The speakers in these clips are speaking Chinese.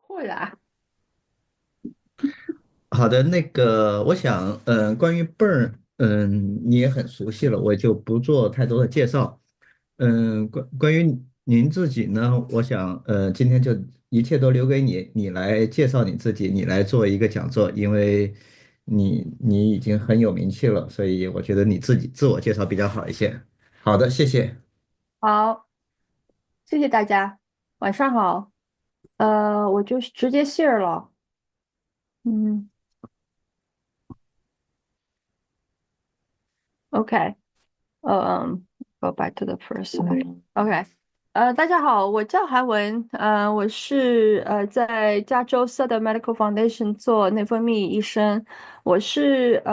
会的。好的，我想，关于 Burn，你也很熟悉了，我就不做太多的介绍。关于您自己呢，我想，今天就一切都留给你，你来介绍你自己，你来做一个讲座，因为你已经很有名气了，所以我觉得你自己自我介绍比较好一些。好的，谢谢。好，谢谢大家，晚上好。我就直接 share 了。嗯，OK，go back to the first slide。OK，大家好，我叫韩文，我是在加州 Southern Medical Foundation 做内分泌医生，我是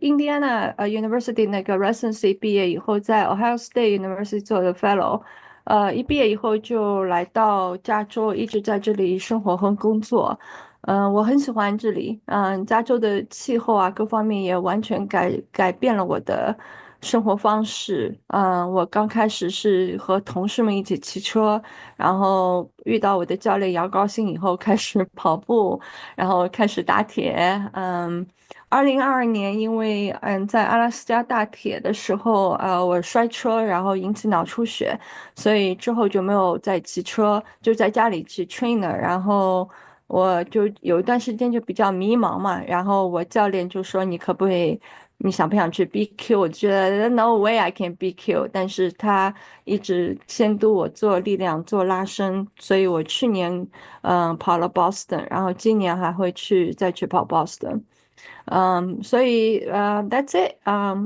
印第安纳University 那个 residency 毕业以后，在 Ohio State University 做的 fellow，一毕业以后就来到加州，一直在这里生活和工作。我很喜欢这里，加州的气候啊，各方面也完全改变了我的生活方式。我刚开始是和同事们一起骑车，然后遇到我的教练姚高兴以后，开始跑步，然后开始打铁。2022年，因为在阿拉斯加大铁的时候，我摔车，然后引起脑出血，所以之后就没有再骑车，就在家里骑 trainer，然后我就有一段时间就比较迷茫嘛，然后我教练就说你可不可以，你想不想去 BQ？我觉得 no way I can BQ，但是他一直监督我做力量、做拉伸，所以我去年跑了 Boston，然后今年还会再去跑 Boston。所以that's it，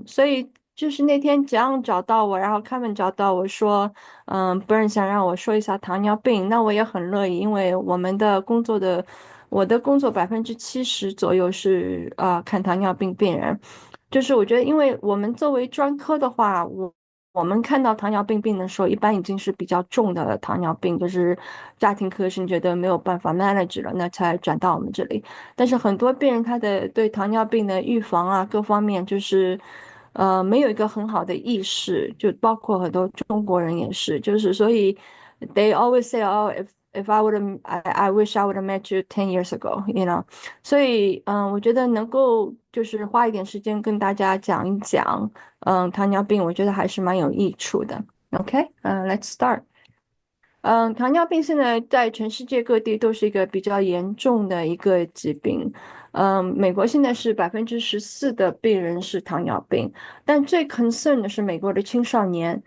所以就是那天 John 找到我，然后 Kevin 找到我说，Burn 想让我说一下糖尿病，那我也很乐意，因为我的工作70%左右是看糖尿病病人，就是我觉得，因为我们作为专科的话，我们看到糖尿病病的时候，一般已经是比较重的糖尿病，就是家庭科是觉得没有办法 manage 了，那才转到我们这里。但是很多病人他的对糖尿病的预防啊，各方面就是，没有一个很好的意识，就包括很多中国人也是，就是所以，they always say, oh, if I would have, I wish I would have met you 10 years ago, you know。所以，我觉得能够就是花一点时间跟大家讲一讲，糖尿病，我觉得还是蛮有益处的。OK，let's start。糖尿病现在在全世界各地都是一个比较严重的一个疾病。美国现在是14%的病人是糖尿病，但最 concern 的是美国的青少年。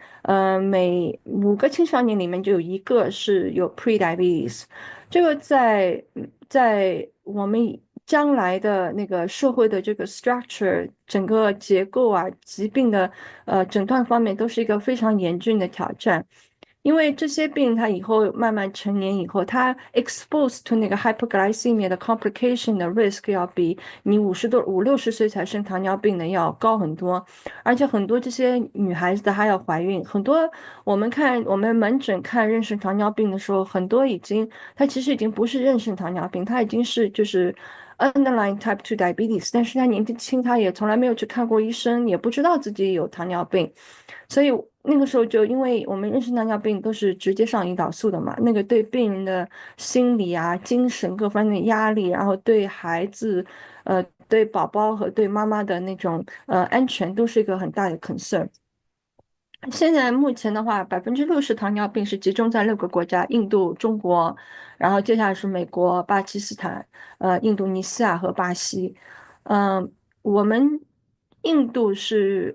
每5个青少年里面就有一个是有 pre-diabetes。这个在我们将来的那个社会的这个 structure 整个结构啊，疾病的诊断方面都是一个非常严峻的挑战。因为这些病，他以后慢慢成年以后，他 exposed to 那个 hyperglycemia 的 complication 的 risk 要比你50、60岁才生糖尿病的要高很多，而且很多这些女孩子还要怀孕，很多我们门诊看妊娠糖尿病的时候，很多她其实已经不是妊娠糖尿病，她已经是就是 underlying type 2 diabetes，但是她年纪轻，她也从来没有去看过医生，也不知道自己有糖尿病。所以那个时候就因为我们妊娠糖尿病都是直接上胰岛素的嘛，那个对病人的心理啊、精神各方面的压力，然后对孩子、对宝宝和对妈妈的那种安全都是一个很大的 concern。现在目前的话，60%糖尿病是集中在6个国家：印度、中国，然后接下来是美国、巴基斯坦、印度尼西亚和巴西。嗯、我们印度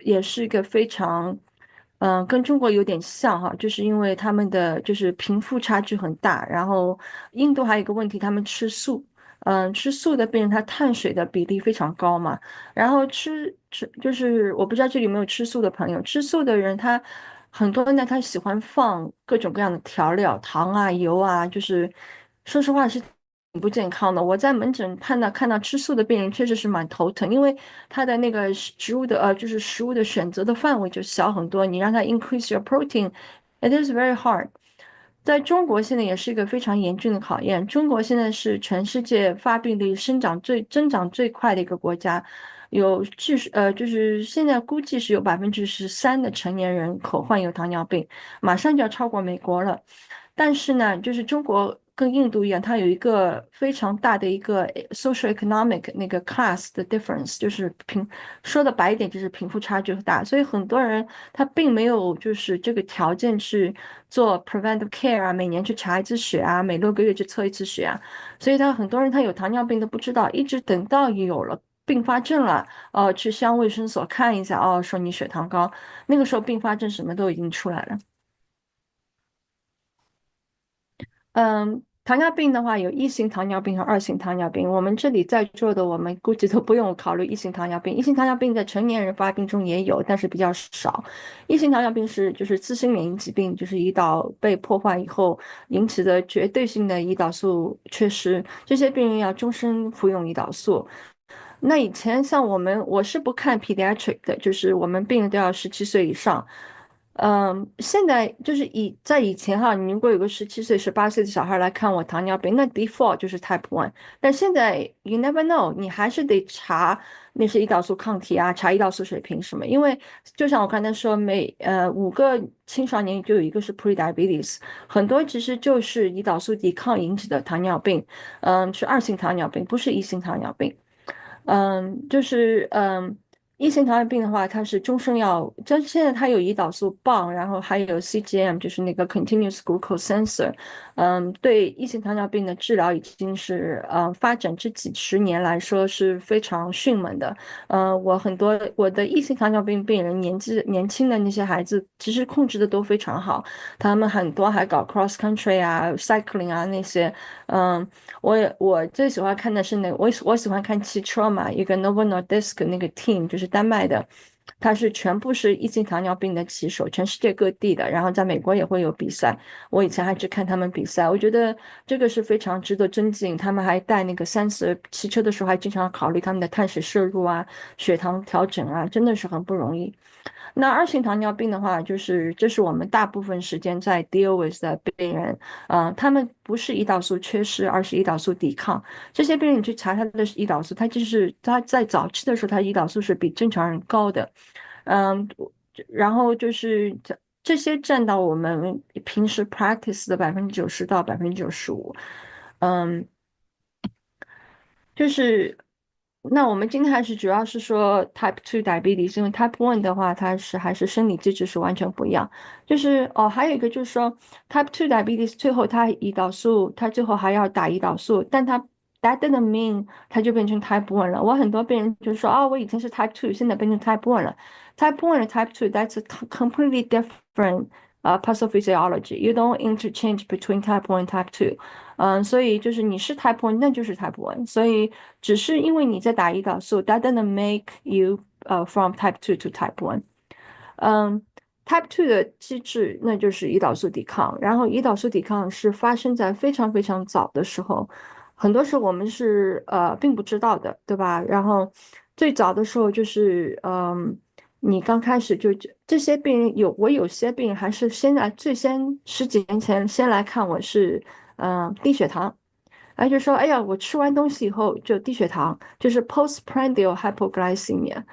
也是一个非常，跟中国有点像哈，就是因为他们的就是贫富差距很大，然后印度还有一个问题，他们吃素。吃素的病人他碳水的比例非常高嘛，然后就是我不知道这里有没有吃素的朋友，吃素的人他很多呢，他喜欢放各种各样的调料，糖啊、油啊，就是说实话是挺不健康的。我在门诊看到吃素的病人确实是蛮头疼，因为他的那个就是食物的选择的范围就小很多，你让他 increase your protein，it is very hard。在中国现在也是一个非常严峻的考验。中国现在是全世界发病率增长最快的一个国家，就是现在估计是有13%的成年人口患有糖尿病，马上就要超过美国了。但是呢，就是中国跟印度一样，它有一个非常大的一个 social economic 那个 class 的 difference，就是说的白一点就是贫富差距很大，所以很多人他并没有就是这个条件去做 preventive care 啊，每年去查一次血啊，每6个月去测一次血啊，所以他很多人他有糖尿病都不知道，一直等到有了并发症了，去乡卫生所看一下，哦，说你血糖高，那个时候并发症什么都已经出来了。糖尿病的话，有一型糖尿病和二型糖尿病。我们这里在座的，我们估计都不用考虑一型糖尿病。一型糖尿病在成年人发病中也有，但是比较少。一型糖尿病是就是自身免疫疾病，就是胰岛被破坏以后引起的绝对性的胰岛素缺失，这些病人要终身服用胰岛素。那以前像我是不看 pediatric 的，就是我们病人都要17岁以上。现在就是在以前哈，你如果有个17岁、18岁的小孩来看我糖尿病，那 default 就是 Type One。但现在 you never know，你还是得查那些胰岛素抗体啊，查胰岛素水平什么。因为就像我刚才说，5个青少年就有一个是 prediabetes，很多其实就是胰岛素抵抗引起的糖尿病，是二型糖尿病，不是一型糖尿病。一型糖尿病的话，它是终身要，现在它有胰岛素棒，然后还有 CGM，就是那个 continuous glucose sensor。对一型糖尿病的治疗已经是发展这几十年来说是非常迅猛的。很多我的一型糖尿病病人，年轻的那些孩子，其实控制的都非常好，他们很多还搞 cross country 啊、cycling 啊那些。嗯，我最喜欢看的是我喜欢看汽车嘛，一个 Novo Nordisk 那个 team 就是丹麦的，它是全部是一型糖尿病的骑手，全世界各地的，然后在美国也会有比赛。我以前还去看他们比赛，我觉得这个是非常值得尊敬。他们还带那个30骑车的时候，还经常考虑他们的碳水摄入啊、血糖调整啊，真的是很不容易。那二型糖尿病的话，就是这是我们大部分时间在 deal with 的病人，他们不是胰岛素缺失，而是胰岛素抵抗。这些病人你去查他的胰岛素，他在早期的时候，他胰岛素是比正常人高的，嗯，然后就是这些占到我们平时 practice 的90%到95%。嗯，就是那我们今天还是主要是说 Type Two diabetes，因为 Type One 的话，它还是生理机制是完全不一样。就是还有一个就是说 Type Two diabetes 最后它胰岛素，它最后还要打胰岛素，但它 that doesn't mean 它就变成 Type One 了。我很多病人就说我以前是 Type Two，现在变成 Type One 了。Type One 和 Type Two that's a completely different pathophysiology. You don't interchange between Type One and Type Two。所以就是你是 Type One，那就是 Type One。所以只是因为你在打胰岛素，that doesn't make you from Type Two to Type One。嗯，Type Two 的机制那就是胰岛素抵抗，然后胰岛素抵抗是发生在非常非常早的时候，很多时候我们是并不知道的，对吧？然后最早的时候就是你刚开始就这些病人我有些病人还是最先十几年前先来看我是低血糖。然后就说，哎呀，我吃完东西以后就低血糖，就是 postprandial hypoglycemia。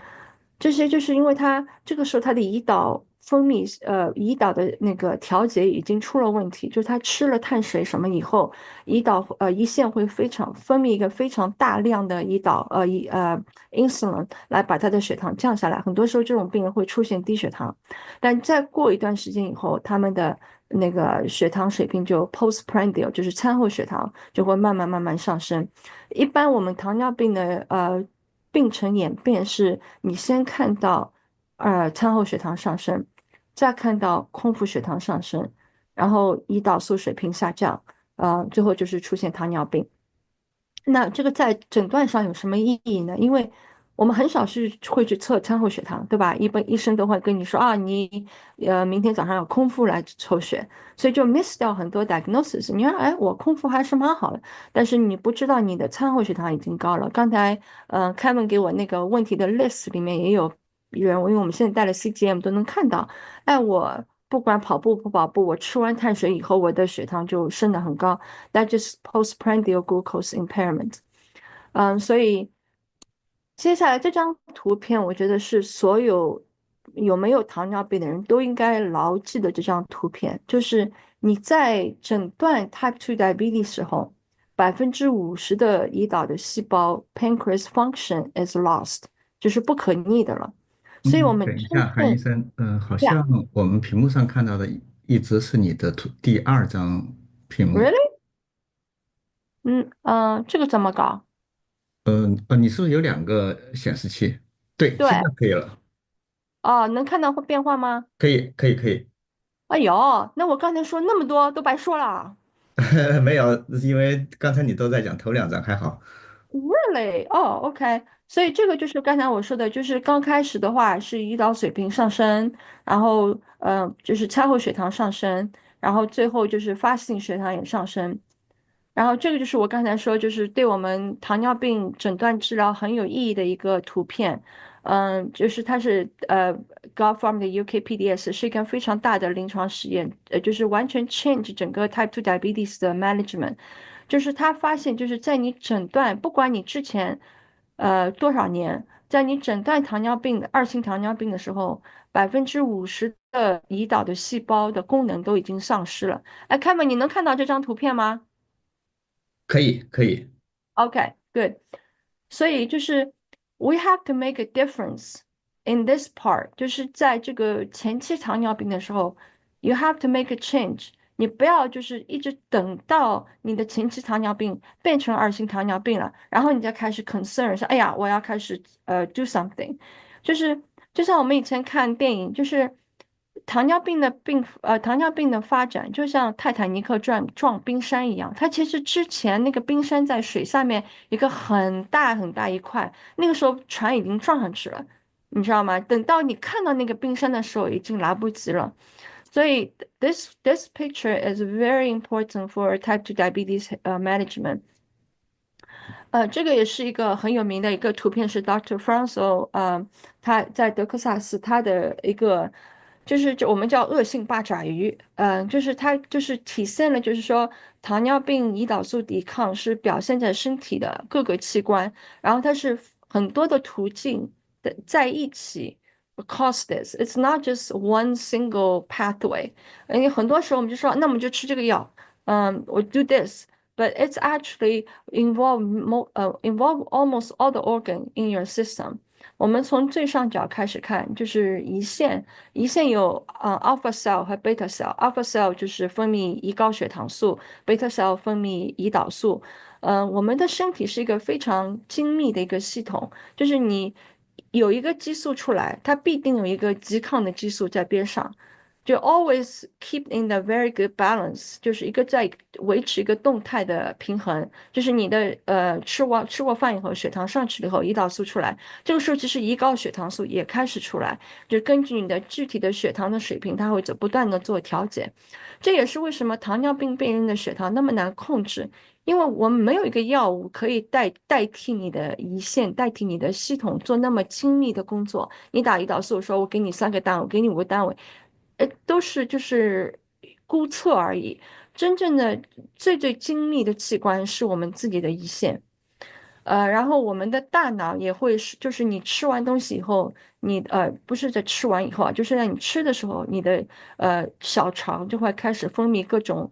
这些就是因为它这个时候它的胰岛分泌，胰岛的那个调节已经出了问题，就是他吃了碳水什么以后，胰腺会非常分泌一个非常大量的insulin 来把他的血糖降下来。很多时候这种病人会出现低血糖，但再过一段时间以后，他们的那个血糖水平就 postprandial，就是餐后血糖就会慢慢慢慢上升。一般我们糖尿病的病程演变是，你先看到餐后血糖上升，再看到空腹血糖上升，然后胰岛素水平下降，最后就是出现糖尿病。那这个在诊断上有什么意义呢？因为我们很少是会去测餐后血糖，对吧？一般医生都会跟你说你明天早上要空腹来抽血，所以就 miss 掉很多 diagnosis。你说哎，我空腹还是蛮好的，但是你不知道你的餐后血糖已经高了。刚才Kevin 给我那个问题的 list 里面也有人，因为我们现在带了 CGM 都能看到，哎，我不管跑步不跑步，我吃完碳水以后，我的血糖就升得很高。That is postprandial glucose impairment。所以接下来这张图片，我觉得是所有有没有糖尿病的人都应该牢记的这张图片，就是你在诊断 Type 2 diabetes 时候，50%的胰岛的细胞 pancreas function is lost，就是不可逆的了。所以我嗯，们等一下，韩医真正生，好呀像我们屏幕上看到的一直是你的图第二张屏幕。，really？这个怎么搞？你是不是有两个显示器？对，现对，在可以了，哦，能看到会变化吗？可以，可以，可以。哎呦，那我刚才说那么多都白说了。没有，因为刚才你都在讲头两张还好。Really？哦，OK，所以这个就是刚才我说的，就是刚开始的话是胰岛水平上升，然后就是餐后血糖上升，然后最后就是发性血糖也上升，然后这个就是我刚才说，就是对我们糖尿病诊断治疗很有意义的一个图片。就是它是GovPharm 的 UKPDS 是一个非常大的临床实验，就是完全 change 整个 Type 2 diabetes 的 management。就是他发现，就是在你诊断，不管你之前多少年，在你诊断糖尿病的二型糖尿病的时候，50%的胰岛的细胞的功能都已经丧失了。哎，Kevin，你能看到这张图片吗？可以，可以，OK，对，所以就是 we have to make a difference in this part，就是在这个前期糖尿病的时候，you have to make a change。你不要就是一直等到你的前期糖尿病变成二型糖尿病了，然后你再开始 concern 说，哎呀，我要开始do something。就是就像我们以前看电影，就是糖尿病的发展，就像泰坦尼克撞冰山一样，它其实之前那个冰山在水下面一个很大很大一块，那个时候船已经撞上去了，你知道吗？等到你看到那个冰山的时候，已经来不及了。所以 this picture is very important for type 2 diabetes management。这个也是一个很有名的一个图片，是 Dr. Franso，他在德克萨斯他的一个，就我们叫恶性八爪鱼，就是它就是体现了，就是说糖尿病胰岛素抵抗是表现在身体的各个器官，然后它是很多的途径的在一起 cause this，it's not just one single pathway。很多时候我们就说，那我们就吃这个药，我 do this。But it's actually involve almost all the organ in your system。我们从最上角开始看，就是胰腺，胰腺有alpha cell 和 beta cell。alpha cell 就是分泌胰高血糖素，beta cell 分泌胰岛素。我们的身体是一个非常精密的一个系统，就是你有一个激素出来，它必定有一个拮抗的激素在边上。就 always keep in the very good balance，就是一个在维持一个动态的平衡，就是你的吃过饭以后，血糖上去了以后，胰岛素出来，这个时候其实胰高血糖素也开始出来，就根据你的具体的血糖的水平，它会不断的做调节。这也是为什么糖尿病病人的血糖那么难控制，因为我们没有一个药物可以代替你的胰腺，代替你的系统做那么精密的工作。你打胰岛素，说我给你3个单位，我给你5个单位。都是就是估测而已。真正的最精密的器官是我们自己的胰腺。然后我们的大脑也会是，就是你吃完东西以后，你不是在吃完以后啊，就是在你吃的时候，你的小肠就会开始分泌各种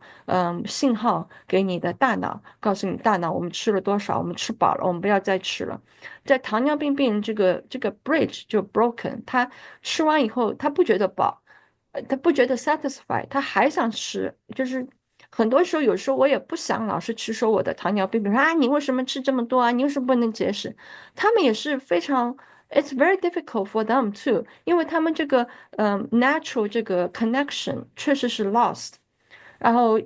信号给你的大脑，告诉你大脑我们吃了多少，我们吃饱了，我们不要再吃了。在糖尿病病人这个 bridge 就 broken，他吃完以后他不觉得饱，他不觉得 satisfy，他还想吃，就是很多时候，有时候我也不想老是去说我的糖尿病，比如说啊，你为什么吃这么多啊？你为什么不能节食？他们也是非常，it's very difficult for them too，因为他们这个natural 这个 connection 确实是 lost。然后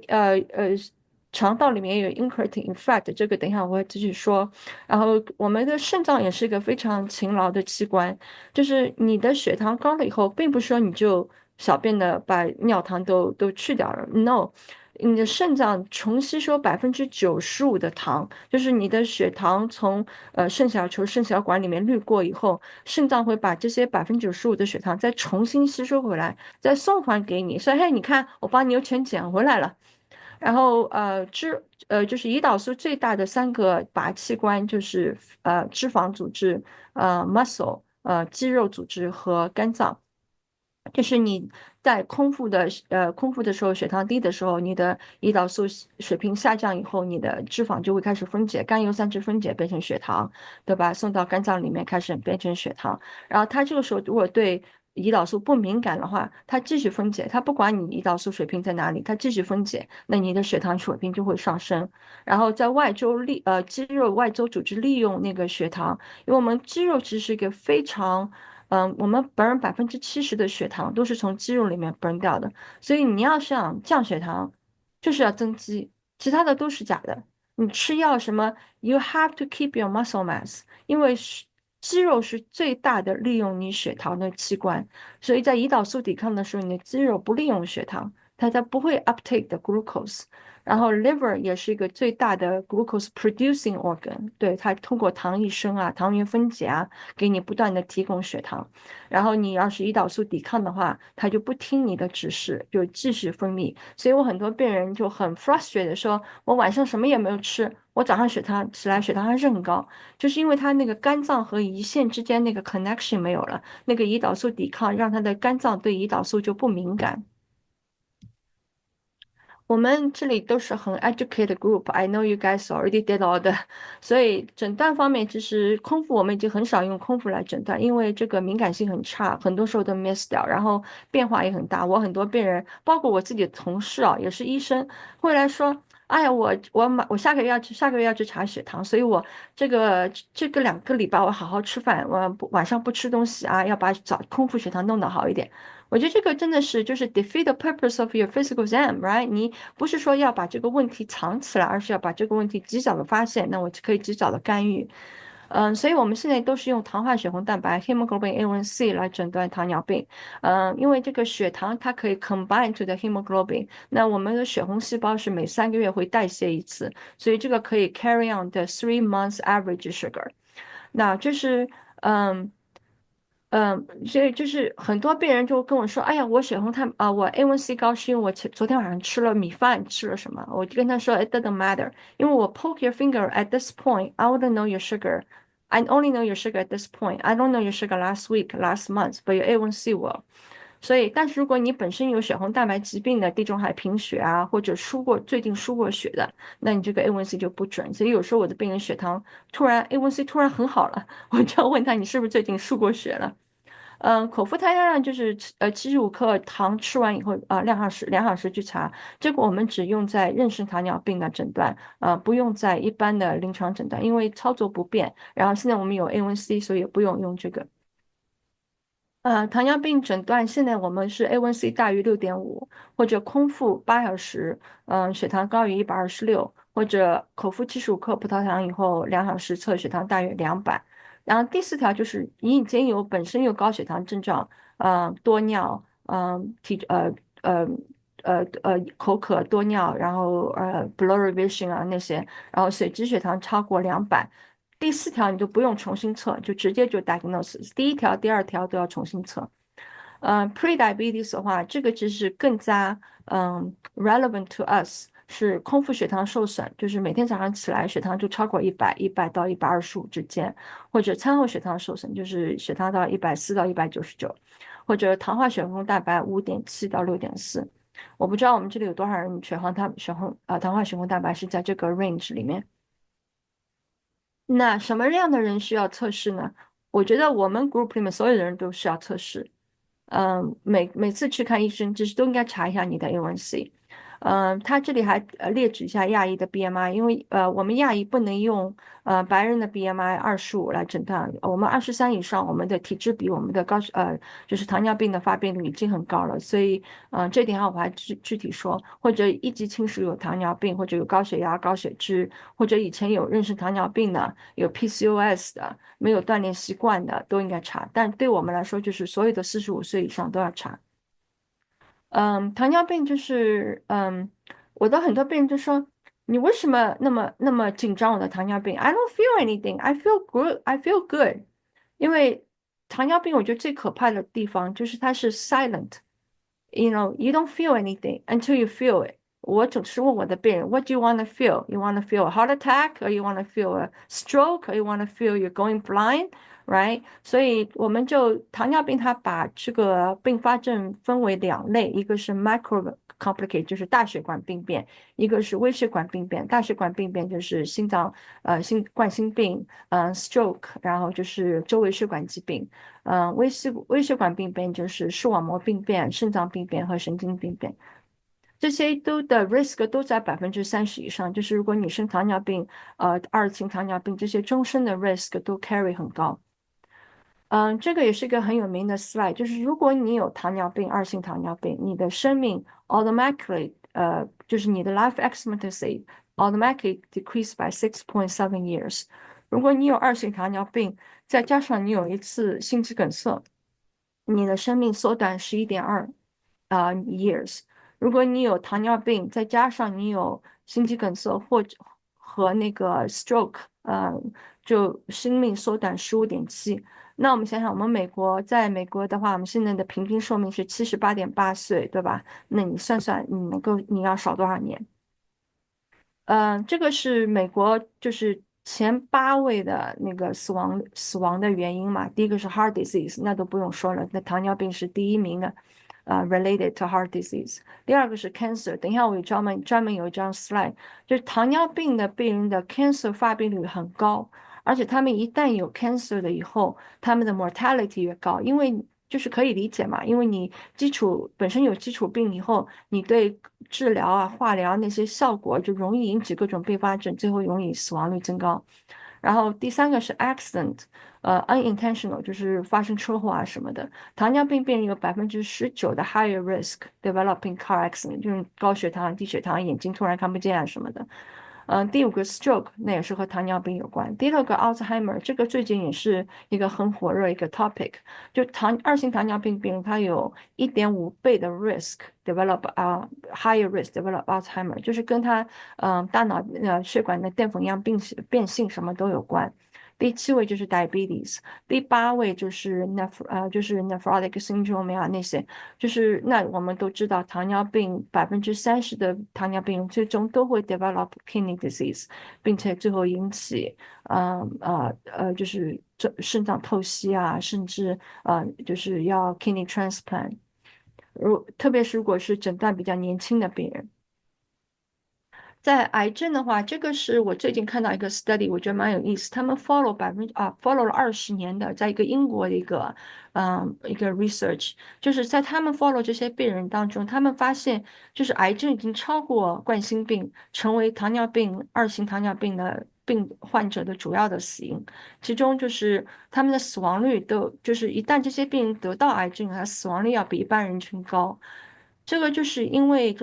肠道里面也有 incretin effect，这个等一下我会继续说。然后我们的肾脏也是一个非常勤劳的器官，就是你的血糖高了以后，并不是说你就小便的把尿糖都去掉了，no。你的肾脏重吸收95%的糖，就是你的血糖从肾小球、肾小管里面滤过以后，肾脏会把这些95%的血糖再重新吸收回来，再送还给你。所以，嘿，你看，我帮你又全捡回来了。然后就是胰岛素最大的3个靶器官就是脂肪组织、muscle 肌肉组织和肝脏。就是你在空腹的时候，血糖低的时候，你的胰岛素水平下降以后，你的脂肪就会开始分解，甘油三酯分解变成血糖，对吧？送到肝脏里面开始变成血糖。然后它这个时候如果对胰岛素不敏感的话，它继续分解，它不管你胰岛素水平在哪里，它继续分解，那你的血糖水平就会上升。然后在肌肉外周组织利用那个血糖，因为我们肌肉其实是一个非常我们70%的血糖都是从肌肉里面 burn 掉的，所以你要想降血糖，就是要增肌，其他的都是假的。你吃药什么，you have to keep your muscle mass，因为肌肉是最大的利用你血糖的器官，所以在胰岛素抵抗的时候，你的肌肉不利用血糖，它不会 uptake the glucose。然后 liver 也是一个最大的 glucose producing organ，对，它通过糖异生啊、糖原分解啊，给你不断的提供血糖。然后你要是胰岛素抵抗的话，它就不听你的指示，就继续分泌。所以我很多病人就很 frustrated 的说，我晚上什么也没有吃，我早上血糖起来血糖还是很高，就是因为他那个肝脏和胰腺之间那个 connection 没有了，那个胰岛素抵抗让他的肝脏对胰岛素就不敏感。我们这里都是很 educated group. I know you guys already did all the，所以诊断方面，其实空腹我们已经很少用空腹来诊断，因为这个敏感性很差，很多时候都 miss 掉，然后变化也很大。我很多病人，包括我自己的同事啊，也是医生，会来说。哎呀，我下个月要去查血糖，所以我这个2个礼拜我好好吃饭，晚上不吃东西啊，要把空腹血糖弄得好一点。我觉得这个真的是就是 defeat the purpose of your physical exam，right？你不是说要把这个问题藏起来，而是要把这个问题及早的发现，那我就可以及早的干预。所以我们现在都是用糖化血红蛋白 （hemoglobin A1C） 来诊断糖尿病。因为这个血糖它可以 combine to the hemoglobin，那我们的血红细胞是每3个月会代谢一次，所以这个可以 carry on the 3 months average sugar。那就是嗯。所以就是很多病人就跟我说：“哎呀，我血红蛋我 A1C 高是因为我昨天晚上吃了米饭，吃了什么？”我就跟他说：“It doesn't matter，因为我 poke your finger at this point, I wouldn't know your sugar. I only know your sugar at this point. I don't know your sugar last week, last month, but your A1C will。”所以，但是如果你本身有血红蛋白疾病的地中海贫血啊，或者最近输过血的，那你这个 A1C 就不准。所以有时候我的病人血糖突然 A1C 突然很好了，我就要问他你是不是最近输过血了？口服胎压就是75克糖吃完以后2小时去查，这个我们只用在妊娠糖尿病的诊断，不用在一般的临床诊断，因为操作不便。然后现在我们有 A1C，所以也不用用这个。糖尿病诊断现在我们是 A1C 大于6.5，或者空腹8小时，血糖高于126，或者口服75克葡萄糖以后2小时测血糖大于200。然后第四条就是你已经本身有高血糖症状，多尿，口渴多尿，然后blurry vision 啊那些，然后血脂血糖超过200。第四条你就不用重新测，就直接就 diagnosis。第一条、第二条都要重新测。pre-diabetes 的话，这个其实更加relevant to us，是空腹血糖受损，就是每天早上起来血糖就超过100，100到125之间，或者餐后血糖受损，就是血糖到140到199，或者糖化血红蛋白5.7到6.4。我不知道我们这里有多少人糖化血红蛋白是在这个 range 里面。那什么样的人需要测试呢？我觉得我们 group 里面所有的人都需要测试。每次去看医生，就是都应该查一下你的 A1C。他这里还列举一下亚裔的 BMI，因为我们亚裔不能用白人的 BMI 25来诊断，我们23以上，我们的体质比我们的就是糖尿病的发病率已经很高了，所以这点上我还具体说，或者一级亲属有糖尿病，或者有高血压、高血脂，或者以前有妊娠糖尿病的，有 PCOS 的。没有锻炼习惯的都应该查，但对我们来说，就是所有的45岁以上都要查。糖尿病就是我的很多病人就说，你为什么那么紧张我的糖尿病？I don't feel anything, I feel good, I feel good。因为糖尿病我觉得最可怕的地方就是它是 silent，you know, you don't feel anything until you feel it。我总是问我的病人，What do you want to feel? You want to feel a heart attack, or you want to feel a stroke, or you want to feel you're going blind? ，right？所以我们就糖尿病，它把这个并发症分为两类，一个是 micro complicate，就是大血管病变，一个是微血管病变。大血管病变就是冠心病，stroke，然后就是周围血管疾病，微血管病变就是视网膜病变、肾脏病变和神经病变。这些都的 risk 都在30%以上，就是如果你生糖尿病，二型糖尿病这些终身的 risk 都 carry 很高。这个也是一个很有名的 slide，就是如果你有糖尿病，二型糖尿病，你的生命 automatically，就是你的 life expectancy automatically decrease by 6.7 years。如果你有二型糖尿病，再加上你有一次心肌梗塞，你的生命缩短11.2years。如果你有糖尿病，再加上你有心肌梗塞或者和那个 stroke，就生命缩短15.7。那我们想想，我们在美国的话，我们现在的平均寿命是78.8岁，对吧？那你算算，你要少多少年？这个是美国就是前8位的那个死亡的原因嘛。第一个是 heart disease，那都不用说了，那糖尿病是第一名的，related to heart disease。第二个是 cancer，等一下我有专门有一张 slide，就是糖尿病的病人的 cancer 发病率很高，而且他们一旦有 cancer 了以后，他们的 mortality 越高，因为就是可以理解嘛，因为你本身有基础病以后，你对治疗啊、化疗那些效果就容易引起各种并发症，最后容易死亡率增高。然后第三个是 accident，unintentional，就是发生车祸啊什么的。糖尿病病人有19%的 higher risk developing car accident，就是高血糖、低血糖、眼睛突然看不见啊什么的。第五个 stroke，那也是和糖尿病有关。第六个 Alzheimer，这个最近也是一个很火热一个 topic，就二型糖尿病病人他有1.5倍的 risk develop higher risk develop Alzheimer，就是跟他大脑血管的淀粉样变性什么都有关。第7位就是 diabetes，第8位就是就是 nephrotic syndrome 呀那些，就是那我们都知道糖尿病30%的糖尿病人最终都会 develop kidney disease，并且最后引起就是这肾脏透析啊，甚至就是要 kidney transplant。特别是如果是诊断比较年轻的病人。在癌症的话，这个是我最近看到一个 study，我觉得蛮有意思。他们 follow 了20年的，在一个英国的一个 research，就是在他们 follow 这些病人当中，他们发现就是癌症已经超过冠心病，成为二型糖尿病的患者的主要的死因。其中就是他们的死亡率就是一旦这些病人得到癌症，他死亡率要比一般人群高。这个就是因为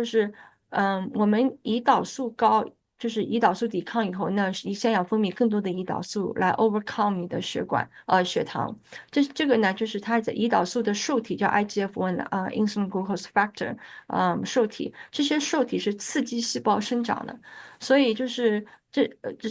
我们胰岛素高，就是胰岛素抵抗以后，那胰腺要分泌更多的胰岛素来 overcome 你的血糖。这个呢，就是它的胰岛素的受体叫 IGF-1insulin glucose factor，受体，这些受体是刺激细胞生长的，所以就是这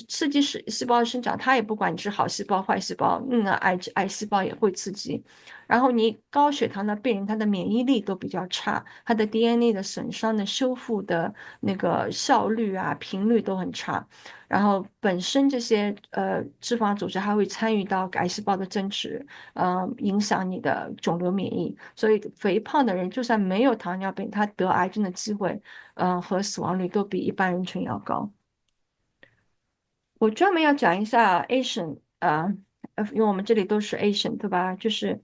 刺激细胞生长，它也不管你是好细胞坏细胞，那癌细胞也会刺激。然后你高血糖的病人，他的免疫力都比较差，他的 DNA 的损伤的修复的那个效率啊、频率都很差。然后本身这些脂肪组织还会参与到癌细胞的增殖，影响你的肿瘤免疫。所以肥胖的人就算没有糖尿病，他得癌症的机会，和死亡率都比一般人群要高。我专门要讲一下 Asian，因为我们这里都是 Asian，对吧？就是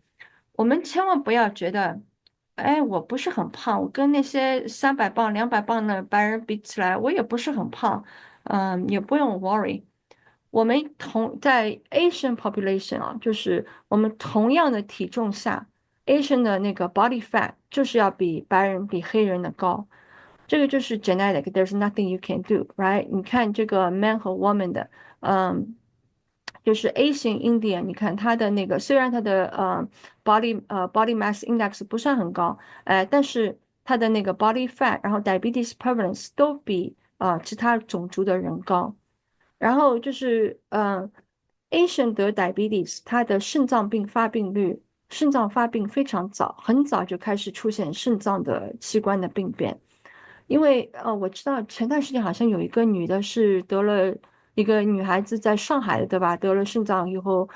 我们千万不要觉得，哎，我不是很胖，我跟那些300磅、200磅的白人比起来，我也不是很胖，也不用 worry。我们在 Asian population 啊，就是我们同样的体重下，Asian 的那个 body fat 就是要比白人、比黑人的高。这个就是 genetic，there's nothing you can do，right？你看这个 man 和 woman 的，嗯，就是 A 型 Indian，你看他的那个虽然他的body mass index 不算很高，但是他的那个 body fat，然后 diabetes prevalence 都比其他种族的人高。然后就是Asian 得 diabetes，它的肾脏发病非常早，很早就开始出现肾脏的器官的病变。因为我知道前段时间好像有一个女的是得了一个女孩子在上海的，对吧？得了肾脏以后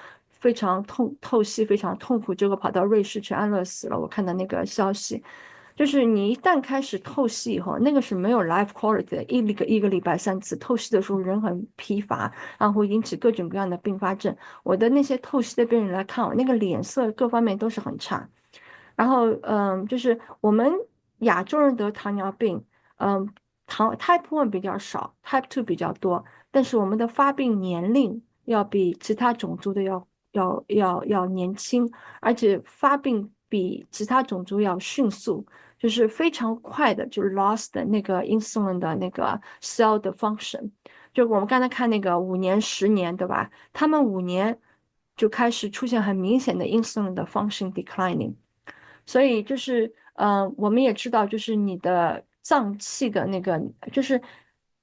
非常透析，非常痛苦，结果跑到瑞士去安乐死了。我看到那个消息，就是你一旦开始透析以后，那个是没有 life quality 的，一个礼拜3次透析的时候，人很疲乏，然后会引起各种各样的并发症。我的那些透析的病人来看我，那个脸色各方面都是很差。然后，就是我们亚洲人得糖尿病，嗯，Type 1比较少，Type 2比较多，但是我们的发病年龄要比其他种族的要年轻，而且发病比其他种族要迅速，就是非常快的，就 lost 的那个 insulin 的那个 cell 的 function。就我们刚才看那个5年、10年，对吧？他们5年就开始出现很明显的 insulin 的 function declining。所以就是，我们也知道，就是你的脏器的那个，就是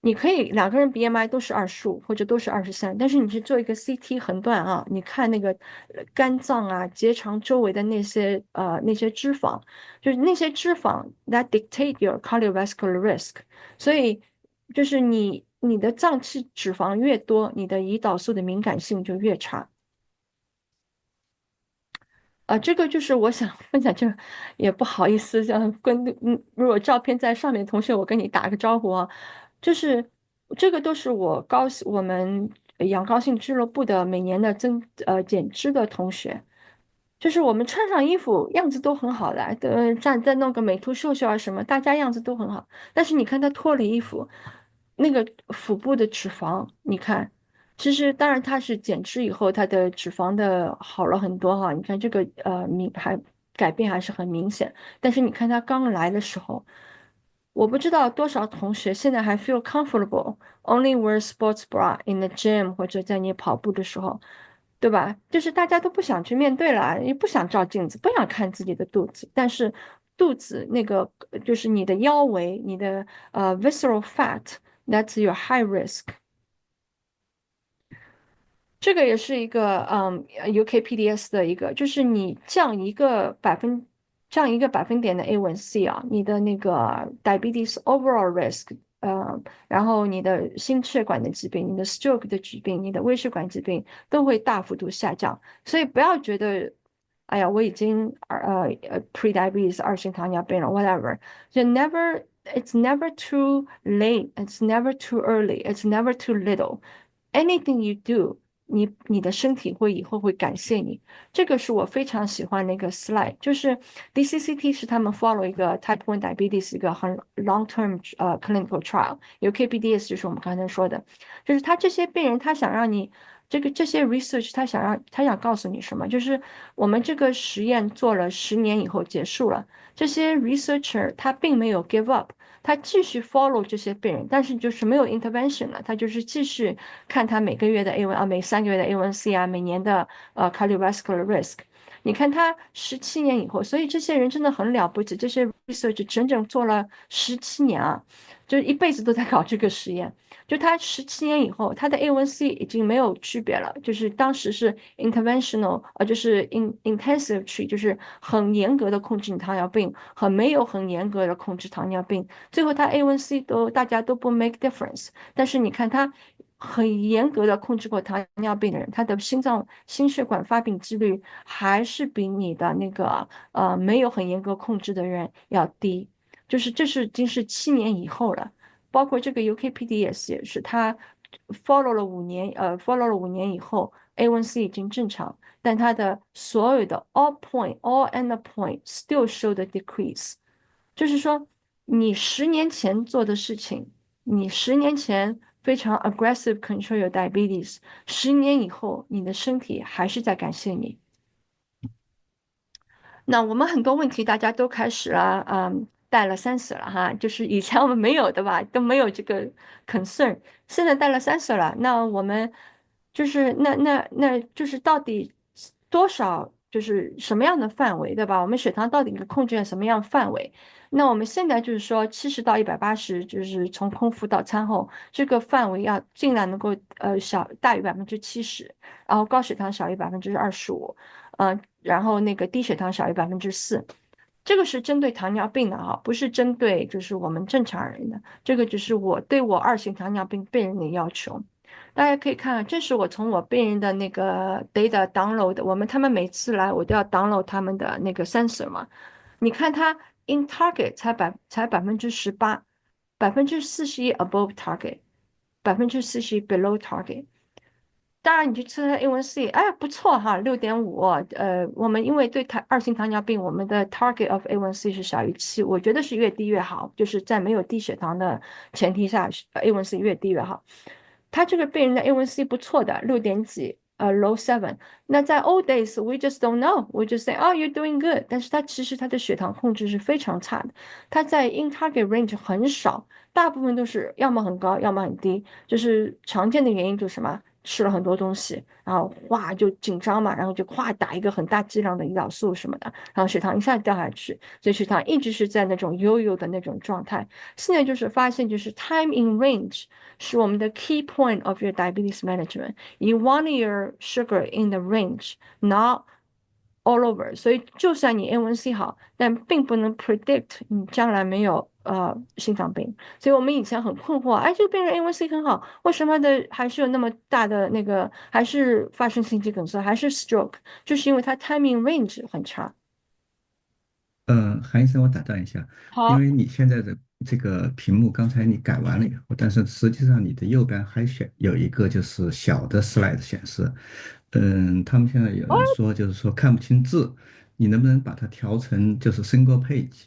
你可以两个人 BMI 都是25或者都是23，但是你去做一个 CT 横断啊，你看那个肝脏啊、结肠周围的那些脂肪，就是那些脂肪 that dictate your cardiovascular risk，所以就是你的脏器脂肪越多，你的胰岛素的敏感性就越差。这个就是我想分享，这也不好意思，如果照片在上面，同学我跟你打个招呼啊，就是这个都是我们养高兴俱乐部的每年的减脂的同学，就是我们穿上衣服样子都很好的，再弄个美图秀秀啊什么，大家样子都很好。但是你看他脱了衣服，那个腹部的脂肪，你看，其实当然他是减脂以后，他的脂肪的好了很多哈。你看这个改变还是很明显。但是你看他刚来的时候，我不知道多少同学现在还 feel comfortable only wear sports bra in the gym 或者在你跑步的时候。对吧？就是大家都不想去面对了，也不想照镜子，不想看自己的肚子，但是肚子那个就是你的腰围，你的visceral fat，that's your high risk。这个也是一个UKPDS 的一个，就是你降一个百分点的 A1C 啊，你的那个 diabetes overall risk，然后你的心血管的疾病、你的 stroke 的疾病、你的微血管疾病都会大幅度下降。所以不要觉得，哎呀，我已经pre-diabetes 二型糖尿病了，whatever，就 it's never too late, it's never too early, it's never too little. Anything you do，你的身体以后会感谢你。这个是我非常喜欢的一个 slide，就是 DCCT 是他们 follow 一个 Type 1 diabetes 一个很 long term clinical trial，有 KPDS 就是我们刚才说的，就是他这些病人他想让你。这些 research，他想告诉你什么？就是我们这个实验做了10年以后结束了，这些 researcher 他并没有 give up，他继续 follow 这些病人，但是就是没有 intervention 了，他就是继续看他每个月的 A1啊，每3个月的 A1C 啊，每年的cardiovascular risk。你看他17年以后，所以这些人真的很了不起，这些 research 整整做了17年啊，就是一辈子都在搞这个实验。就他17年以后，他的 A1C 已经没有区别了，就是当时是 interventional，就是 intensive treat，就是很严格的控制你糖尿病，和没有很严格的控制糖尿病。最后他 A1C 大家都不 make difference，但是你看他很严格的控制过糖尿病的人，他的心血管发病几率还是比你的那个没有很严格控制的人要低。就是这已经是7年以后了，包括这个 UKPD 也是，他 follow 了五年以后，A1C 已经正常，但他的所有的 all endpoint still show the decrease。就是说，你10年前做的事情，你10年前非常 aggressive control your diabetes，10年以后，你的身体还是在感谢你。那我们很多问题大家都开始了，带了30了哈，就是以前我们没有的吧，都没有这个 concern，现在带了30了，那我们就是那就是到底多少，就是什么样的范围，对吧？我们血糖到底能控制在什么样范围？那我们现在就是说70到180，就是从空腹到餐后这个范围要尽量能够大于70%，然后高血糖小于25%。然后那个低血糖小于4%，这个是针对糖尿病的哈，不是针对就是我们正常人的，这个只是我对我二型糖尿病病人的要求。大家可以看，这是我从我病人的那个 data download 的。他们每次来，我都要 download 他们的那个 sensor 嘛。你看他 in target 才18%，41% above target，41% below target。当然，你去测他 A1C，哎，不错哈，6.5。我们因为对二型糖尿病，我们的 target of A1C 是小于7，我觉得是越低越好，就是在没有低血糖的前提下，A1C 越低越好。他这个病人的 A1C 不错的，6点几，low 7。那在 old days，we just don't know，we just say oh you're doing good，但是他其实他的血糖控制是非常差的，他在 in target range 很少，大部分都是要么很高，要么很低，就是常见的原因就是什么？吃了很多东西，然后哗就紧张嘛，然后就哗打一个很大剂量的胰岛素什么的，然后血糖一下掉下去，所以血糖一直是在那种悠悠的那种状态。现在就是发现，就是 time in range 是我们的 key point of your diabetes management. You want your sugar in the range, not all over。所以就算你 A1C 好，但并不能 predict 你将来没有心脏病。所以我们以前很困惑，哎，这个病人 A1C 很好，为什么的还是有那么大的那个，还是发生心肌梗塞，还是 stroke，就是因为它 timing range 很差。韩医生，我打断一下，因好，为你现在的这个屏幕刚才你改完了以后，但是实际上你的右边还有一个就是小的 slide 显示。他们现在有人说就是说看不清字，你能不能把它调成就是 single page？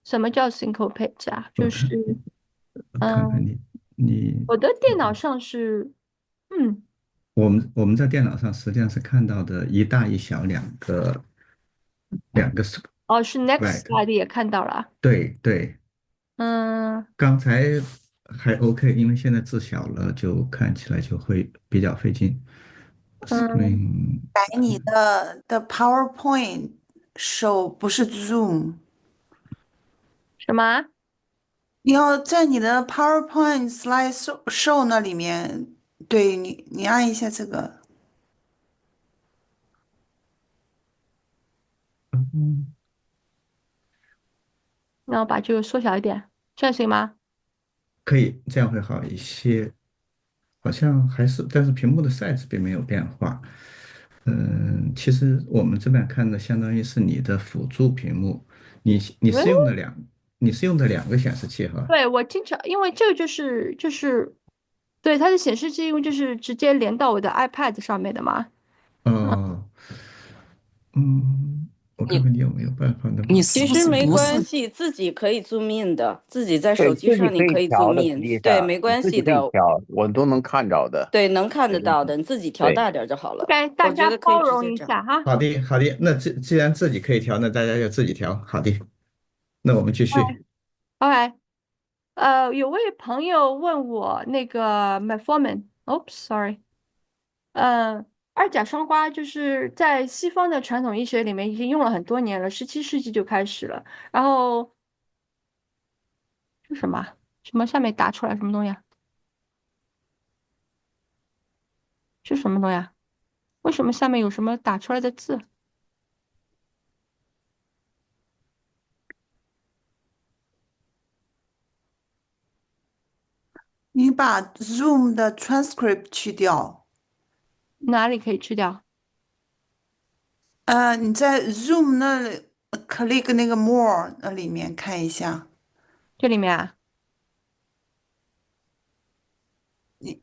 什么叫 syncopate 啊？我看就是嗯，看看你我的电脑上是嗯。我们在电脑上实际上是看到的一大一小两个 哦，是 Next slide。Slide 也看到了。对对，嗯刚才还 OK，因为现在字小了，就看起来就会比较费劲。嗯，Screen 改你的 PowerPoint 手不是 Zoom，什么啊？你要在你的 PowerPoint Slide Show 那里面，对你按一下这个。嗯那我把这个缩小一点，这样行吗？可以，这样会好一些。好像还是，但是屏幕的 size 并没有变化。其实我们这边看的相当于是你的辅助屏幕，你是用的嗯，两个显示器哈。对，我经常，因为这个对它的显示器，因为就是直接连到我的 iPad 上面的嘛。哦，我看看你有没有办法能把其你是不实没是不是？关系，自己可以 zoom in 的，自己在手对，机自己可以上你可以 调 zoom 的，实 in，对，际上没你自己可以关系的，调，我都能看着的，对，能看没问题。得到的，你自己调对，大点儿就好了。OK，大我觉家得可以直包容接这样。一下哈。好的，好的。那既然自己可以调，那大家就自己调。好的，那我们继续。OK，有位朋友问我那个 metformin，oops，sorry。二甲双胍就是在西方的传统医学里面已经用了很多年了，17世纪就开始了。然后是什么啊？什么下面打出来什么东西啊？是什么东西啊？为什么下面有什么打出来的字？你把 Zoom 的 transcript 去掉。哪里可以去掉？你在 Zoom 那里click 那个 More 那里面看一下。这里面啊？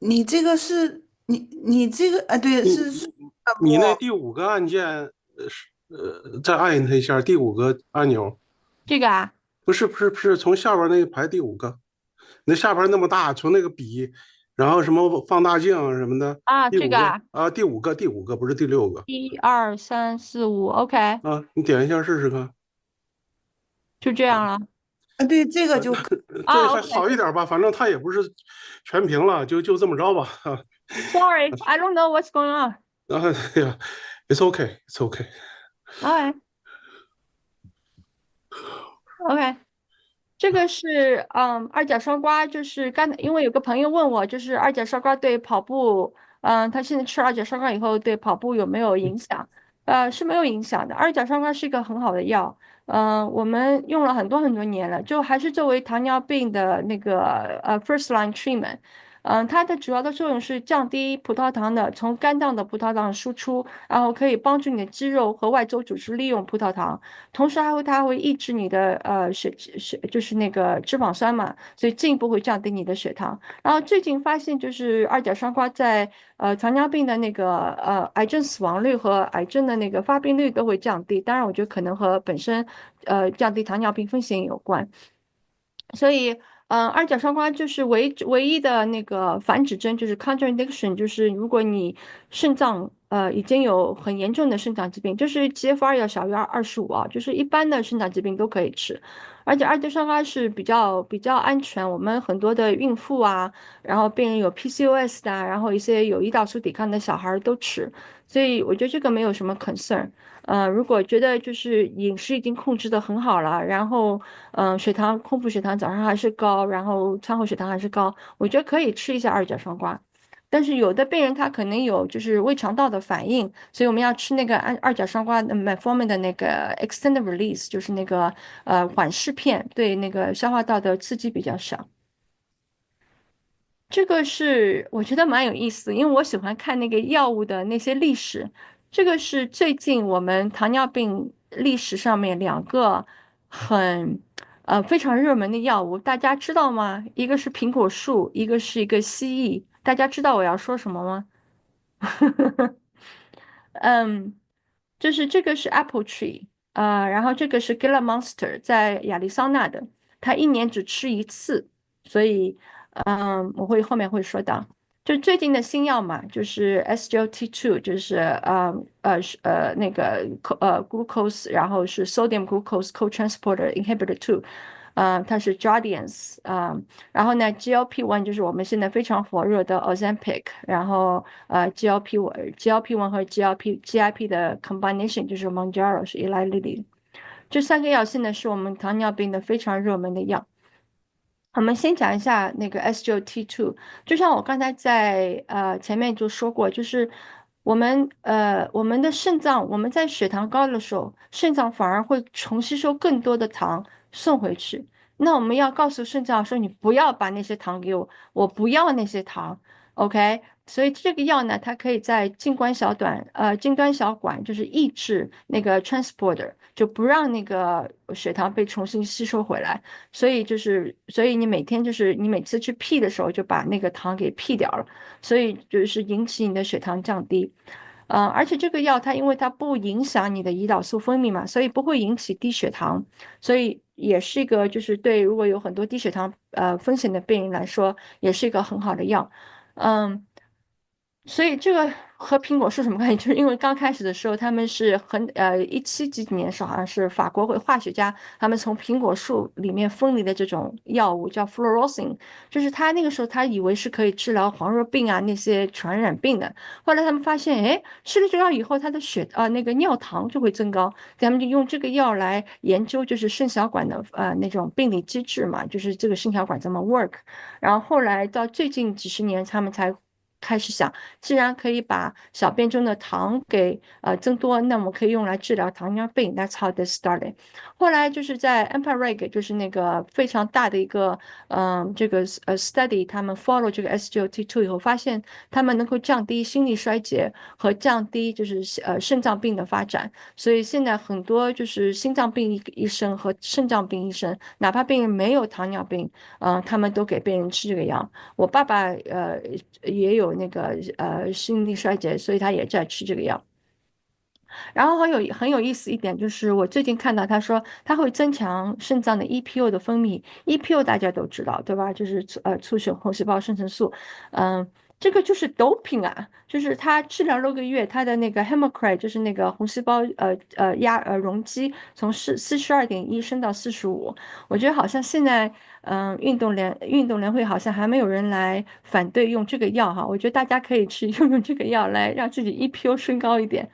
你这个是你这个对你是 Zoom 的 你那 More。第五个按键，再按它一下，第五个按钮，这个啊？不是，从下边那一排第五个，那下边那么大，从那个笔，然后什么放大镜什么的，啊，第五个这个啊，啊，第五个不是第六个1、2、3、4、5，OK，啊，你点一下试试看，就这样了。对，这个就可。这啊还好一，OK，sorry，I 点吧，反正它也不是全屏了，就这么着吧啊。don't know what's going on。然后哎呀，it's okay，it's okay。OK，OK，这个是二甲双胍，就是刚才因为有个朋友问我，就是二甲双胍对跑步，他现在吃二甲双胍以后对跑步有没有影响？是没有影响的。二甲双胍是一个很好的药，我们用了很多很多年了，就还是作为糖尿病的那个first line treatment。它的主要的作用是降低葡萄糖的从肝脏的葡萄糖输出，然后可以帮助你的肌肉和外周组织利用葡萄糖，同时它还会抑制你的就是那个脂肪酸嘛，所以进一步会降低你的血糖。然后最近发现就是二甲双胍在糖尿病的那个癌症死亡率和癌症的那个发病率都会降低，当然我觉得可能和本身降低糖尿病风险有关。所以，二甲双胍就是唯一的那个反指针，就是 contraindication，就是如果你肾脏已经有很严重的肾脏疾病，就是 GFR 要小于25啊，就是一般的肾脏疾病都可以吃，而且二甲双胍是比较安全，我们很多的孕妇啊，然后病人有 PCOS 的啊然后一些有胰岛素抵抗的小孩儿都吃，所以我觉得这个没有什么 concern。如果觉得就是饮食已经控制的很好了，然后血糖空腹血糖早上还是高，然后餐后血糖还是高，我觉得可以吃一下二甲双胍。但是有的病人他可能有就是胃肠道的反应，所以我们要吃那个二甲双胍的 metformin 的那个 extended release，就是那个缓释片，对那个消化道的刺激比较小。这个是我觉得蛮有意思，因为我喜欢看那个药物的那些历史。这个是最近我们糖尿病历史上面两个很非常热门的药物，大家知道吗？一个是苹果树，一个是一个蜥蜴。大家知道我要说什么吗？嗯，就是这个是 Apple Tree，然后这个是 Gila Monster，在亚利桑那的，它一年只吃一次，所以我会后面会说到，就最近的新药嘛，就是 SGLT2，就是那个glucose，然后是 sodium glucose cotransporter inhibitor two，它是 Jardiance，然后呢，GLP-1就是我们现在非常火热的 Ozempic，然后GLP-1和 GIP 的 combination 就是 Mounjaro 是 Eli Lilly，这三个药现在是我们糖尿病的非常热门的药。我们先讲一下那个 SGLT2，就像我刚才在前面就说过，就是我们的肾脏，我们在血糖高的时候，肾脏反而会重吸收更多的糖送回去。那我们要告诉肾脏说，你不要把那些糖给我，我不要那些糖，OK？所以这个药呢，它可以在近端小管，就是抑制那个 transporter，就不让那个血糖被重新吸收回来。所以你每天就是你每次去屁的时候就把那个糖给屁掉了，所以就是引起你的血糖降低。而且这个药它因为它不影响你的胰岛素分泌嘛，所以不会引起低血糖，所以也是一个就是对如果有很多低血糖风险的病人来说，也是一个很好的药。嗯，所以这个和苹果树什么关系？就是因为刚开始的时候，他们是17几几年的时候，好像是法国会化学家他们从苹果树里面分离的这种药物叫 fluorosin，就是他那个时候他以为是可以治疗黄热病啊那些传染病的，后来他们发现，哎，吃了这个药以后，他的那个尿糖就会增高，他们就用这个药来研究就是肾小管的那种病理机制嘛，就是这个肾小管怎么 work，然后后来到最近几十年，他们才开始想，既然可以把小便中的糖给增多，那么可以用来治疗糖尿病。That's how they started。后来就是在 EMPA-REG，就是那个非常大的一个这个study，他们 follow 这个 SGLT2 以后，发现他们能够降低心力衰竭和降低就是肾脏病的发展。所以现在很多就是心脏病医生和肾脏病医生，哪怕病人没有糖尿病，他们都给病人吃这个药。我爸爸也有那个心力衰竭，所以他也在吃这个药。然后很有意思一点就是，我最近看到他说他会增强肾脏的 EPO 的分泌，EPO 大家都知道对吧？就是促血红细胞生成素，嗯。这个就是 doping 啊，就是他治疗6个月，他的那个 hematocrit 就是那个红细胞容积从42.1升到45，我觉得好像现在运动联会好像还没有人来反对用这个药哈，我觉得大家可以去用这个药来让自己 EPO 升高一点。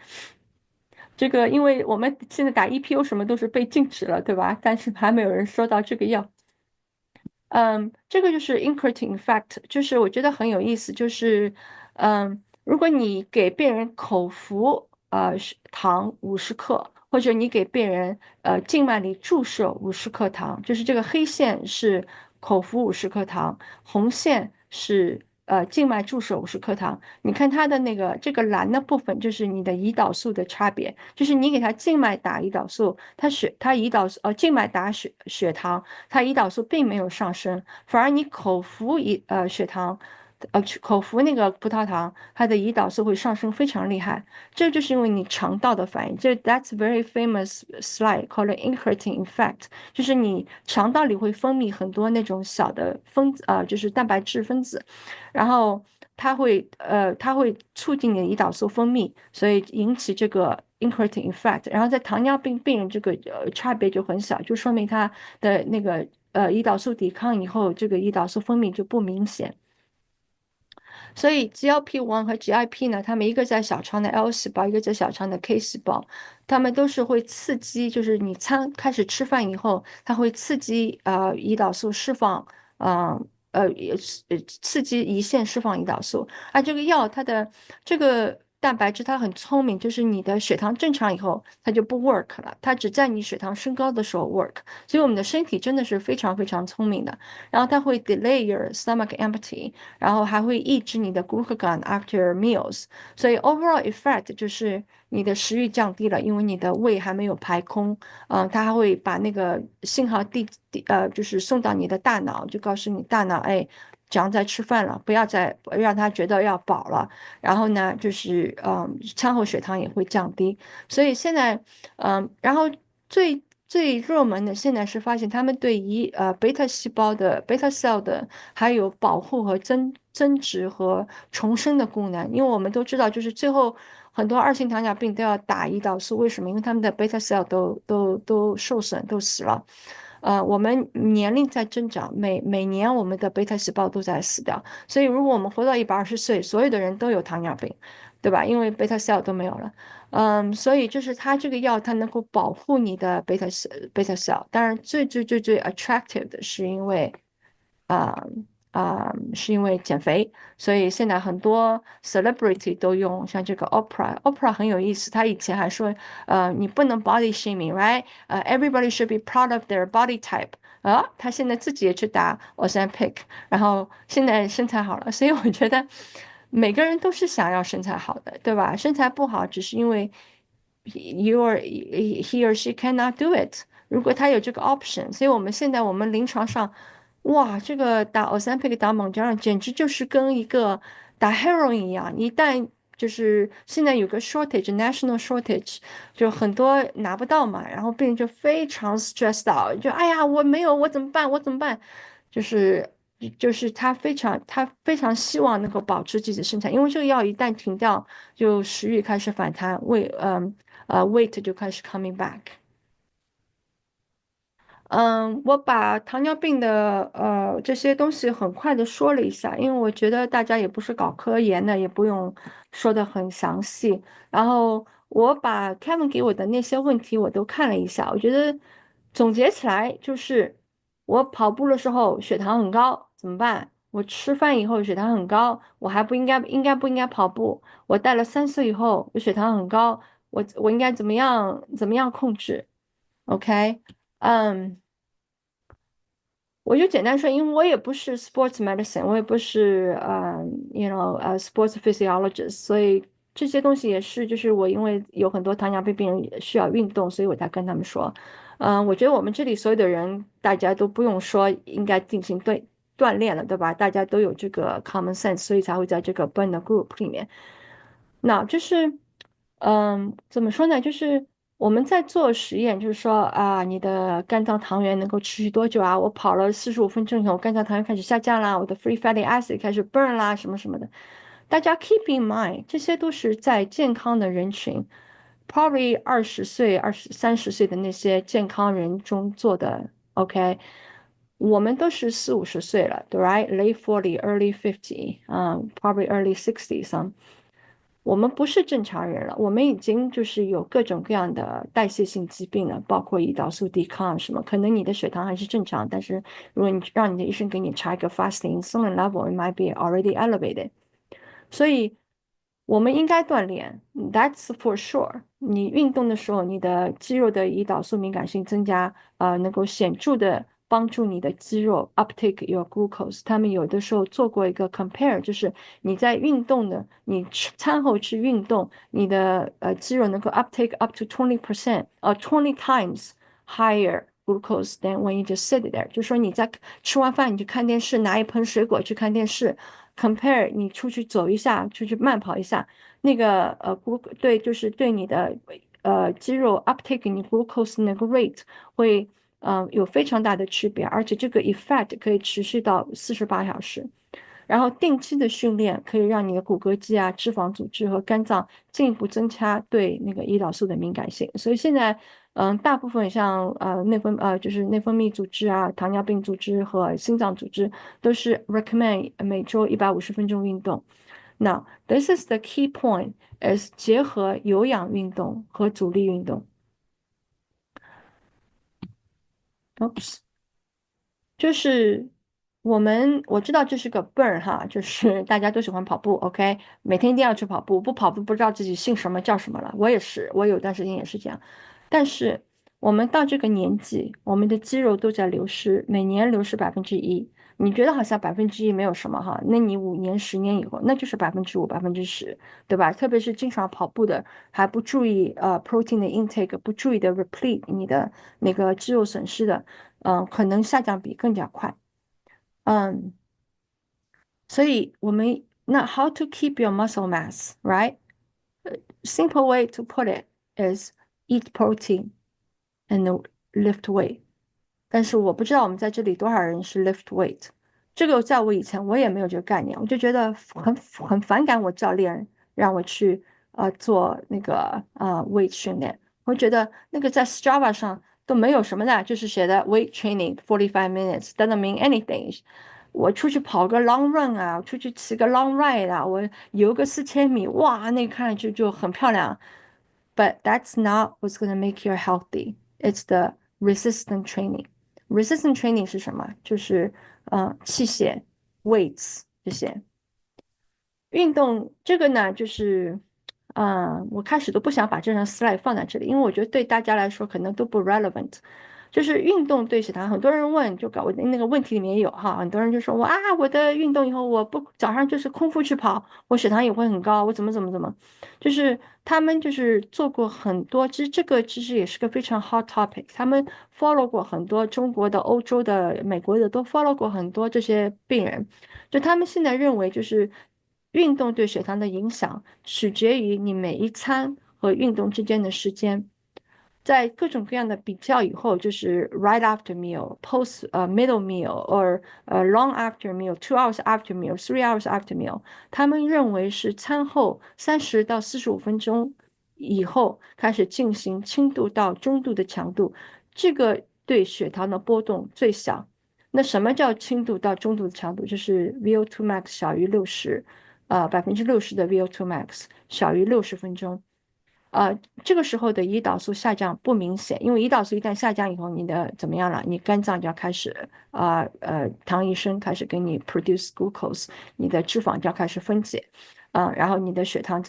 这个因为我们现在打 EPO 什么都是被禁止了，对吧？但是还没有人说到这个药。这个就是 incretin effect，就是我觉得很有意思，如果你给病人口服糖50克，或者你给病人静脉里注射50克糖，就是这个黑线是口服50克糖，红线是静脉注射50克糖。你看它的那个这个蓝的部分就是你的胰岛素的差别，就是你给它静脉打胰岛素，它胰岛素静脉打血糖，它胰岛素并没有上升，反而你口服血糖。口服那个葡萄糖，它的胰岛素会上升非常厉害，这就是因为你肠道的反应。That's very famous slide called incretin effect，就是你肠道里会分泌很多那种小的就是蛋白质分子，然后它会促进你的胰岛素分泌，所以引起这个 incretin effect。然后在糖尿病病人这个差别就很小，就说明他的那个胰岛素抵抗以后，这个胰岛素分泌就不明显。所以 GLP-1和 GIP 呢，它们一个在小肠的 L 细胞，一个在小肠的 K 细胞，它们都是会刺激，就是你开始吃饭以后，它会刺激胰岛素释放，也是刺激胰腺释放胰岛素。而这个药它的这个蛋白质它很聪明，就是你的血糖正常以后，它就不 work 了，它只在你血糖升高的时候 work。所以我们的身体真的是非常非常聪明的。然后它会 delay your stomach empty。然后还会抑制你的 glucagon after meals，所以 overall effect 就是你的食欲降低了，因为你的胃还没有排空，它还会把那个信号就是送到你的大脑，就告诉你大脑，哎，长在吃饭了，不要再让他觉得要饱了。然后呢，就是餐后血糖也会降低，所以现在然后最热门的现在是发现他们对贝塔细胞的贝塔 cell 的还有保护和增殖和重生的功能，因为我们都知道，就是最后很多二型糖尿病都要打胰岛素，为什么？因为他们的贝塔 cell 都受损，都死了。我们年龄在增长，每年我们的贝塔细胞都在死掉，所以如果我们活到120岁，所有的人都有糖尿病，对吧？因为贝塔 cell 都没有了。所以就是它这个药，它能够保护你的贝塔 cell。当然，最 attractive 的是因为，啊、是因为减肥。所以现在很多 celebrity 都用，像这个 Oprah 很有意思。他以前还说，你不能 body shaming，right？everybody should be proud of their body type。他现在自己也去打 Ozempic，然后现在身材好了，所以我觉得每个人都是想要身材好的，对吧？身材不好只是因为 he or she cannot do it。如果他有这个 option，所以我们临床上，哇，这个打 Ozempic 打猛胶简直就是跟一个打 heroin 一样。一旦就是现在有个 national shortage，就很多拿不到嘛，然后病人就非常 stressed out，就哎呀，我没有，我怎么办？我怎么办？就是就是他非常希望能够保持自己的身材，因为这个药一旦停掉，就食欲开始反弹，weight 就开始 coming back。我把糖尿病的这些东西很快的说了一下，因为我觉得大家也不是搞科研的，也不用说的很详细。然后我把 Kevin 给我的那些问题我都看了一下，我觉得总结起来就是，我跑步的时候血糖很高怎么办？我吃饭以后血糖很高，我还不应该不应该跑步？我带了3岁以后我血糖很高，我应该怎么样控制？OK。嗯，我就简单说，因为我也不是 sports medicine，我也不是sports physiologist，所以这些东西也是就是我因为有很多糖尿病病人也需要运动，所以我才跟他们说。我觉得我们这里所有的人大家都不用说应该进行锻炼了，对吧？大家都有这个 common sense，所以才会在这个 burn 的 group 里面。那就是，怎么说呢？就是我们在做实验，就是说你的肝脏糖原能够持续多久啊？我跑了45分钟以后，我肝脏糖原开始下降啦，我的 free fatty acid 开始 burn 啦，什么什么的。大家 keep in mind，这些都是在健康的人群，probably 20岁、30岁的那些健康人中做的。OK，我们都是40、50岁了，对，right？Late 40, early 50，probably early 60 some。我们不是正常人了，我们已经就是有各种各样的代谢性疾病了，包括胰岛素抵抗什么。可能你的血糖还是正常，但是如果你让你的医生给你查一个 fasting insulin level，it might be already elevated。所以我们应该锻炼，that's for sure。你运动的时候，你的肌肉的胰岛素敏感性增加，能够显著的帮助你的肌肉 uptake your glucose。他们有的时候做过一个 compare，就是你在运动的，你餐后去运动，你的肌肉能够 uptake up to 20% 20 times higher glucose than when you just sit there。就说你在吃完饭你去看电视，拿一盆水果去看电视，compare 你出去走一下，出去慢跑一下，那个对，就是对你的肌肉 uptake 你 glucose 那个 rate 会有非常大的区别，而且这个 effect 可以持续到48小时。然后定期的训练可以让你的骨骼肌啊、脂肪组织和肝脏进一步增加对那个胰岛素的敏感性。所以现在，大部分像就是内分泌组织啊、糖尿病组织和心脏组织都是 recommend 每周150分钟运动。Now, this is the key point: is 结合有氧运动和阻力运动。Oops。就是我知道这是个 burn 哈，就是大家都喜欢跑步，OK，每天一定要去跑步，不跑步不知道自己姓什么叫什么了。我也是，我有段时间也是这样。但是我们到这个年纪，我们的肌肉都在流失，每年流失1%。你觉得好像1%没有什么哈，那你5年、10年以后，那就是5%、10%，对吧？特别是经常跑步的，还不注意protein 的 intake，不注意的 replete 你的那个肌肉损失的。可能下降比更加快。嗯，所以那 how to keep your muscle mass, right? Simple way to put it is eat protein and lift weight. 但是我不知道我们在这里多少人是 lift weight。这个在我以前我也没有这个概念，我就觉得很反感我教练让我去做那个weight 训练，我觉得那个在 Strava 上都没有什么的，就是写的 weight training 45 minutes doesn't mean anything。我出去跑个 long run 啊，我出去骑个 long ride 啊，我游个4000米，哇，那看上去就很漂亮。But that's not what's going to make you healthy. It's the resistant training. Resistant training 是什么？就是器械 weights 这些。运动这个呢，就是我开始都不想把这张 slide 放在这里，因为我觉得对大家来说可能都不 relevant。就是运动对血糖，很多人问，就搞我的那个问题里面也有哈，很多人就说我的运动以后我不早上就是空腹去跑，我血糖也会很高，我怎么，就是他们就是做过很多，其实这个其实也是个非常 hot topic，他们 follow 过很多中国的、欧洲的、美国的都 follow 过很多这些病人，就他们现在认为就是运动对血糖的影响取决于你每一餐和运动之间的时间。在各种各样的比较以后，就是 right after meal、post middle meal or long after meal、2 hours after meal、3 hours after meal，他们认为是餐后30到45分钟以后开始进行轻度到中度的强度，这个对血糖的波动最小。那什么叫轻度到中度的强度？就是 VO2 max 小于60，60%的 VO2 max 小于60分钟。这个时候的胰岛素下降不明显，因为胰岛素一旦下降以后，你的怎么样了？你肝脏就要开始糖医生开始给你 produce glucose，你的脂肪就要开始分解，然后你的血糖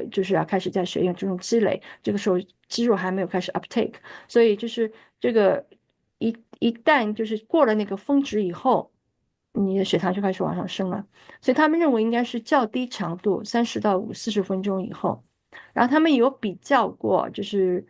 就是要开始在血液中积累，这个时候肌肉还没有开始 uptake，所以就是这个一旦就是过了那个峰值以后，你的血糖就开始往上升了，所以他们认为应该是较低强度30到40分钟以后。然后他们有比较过，就是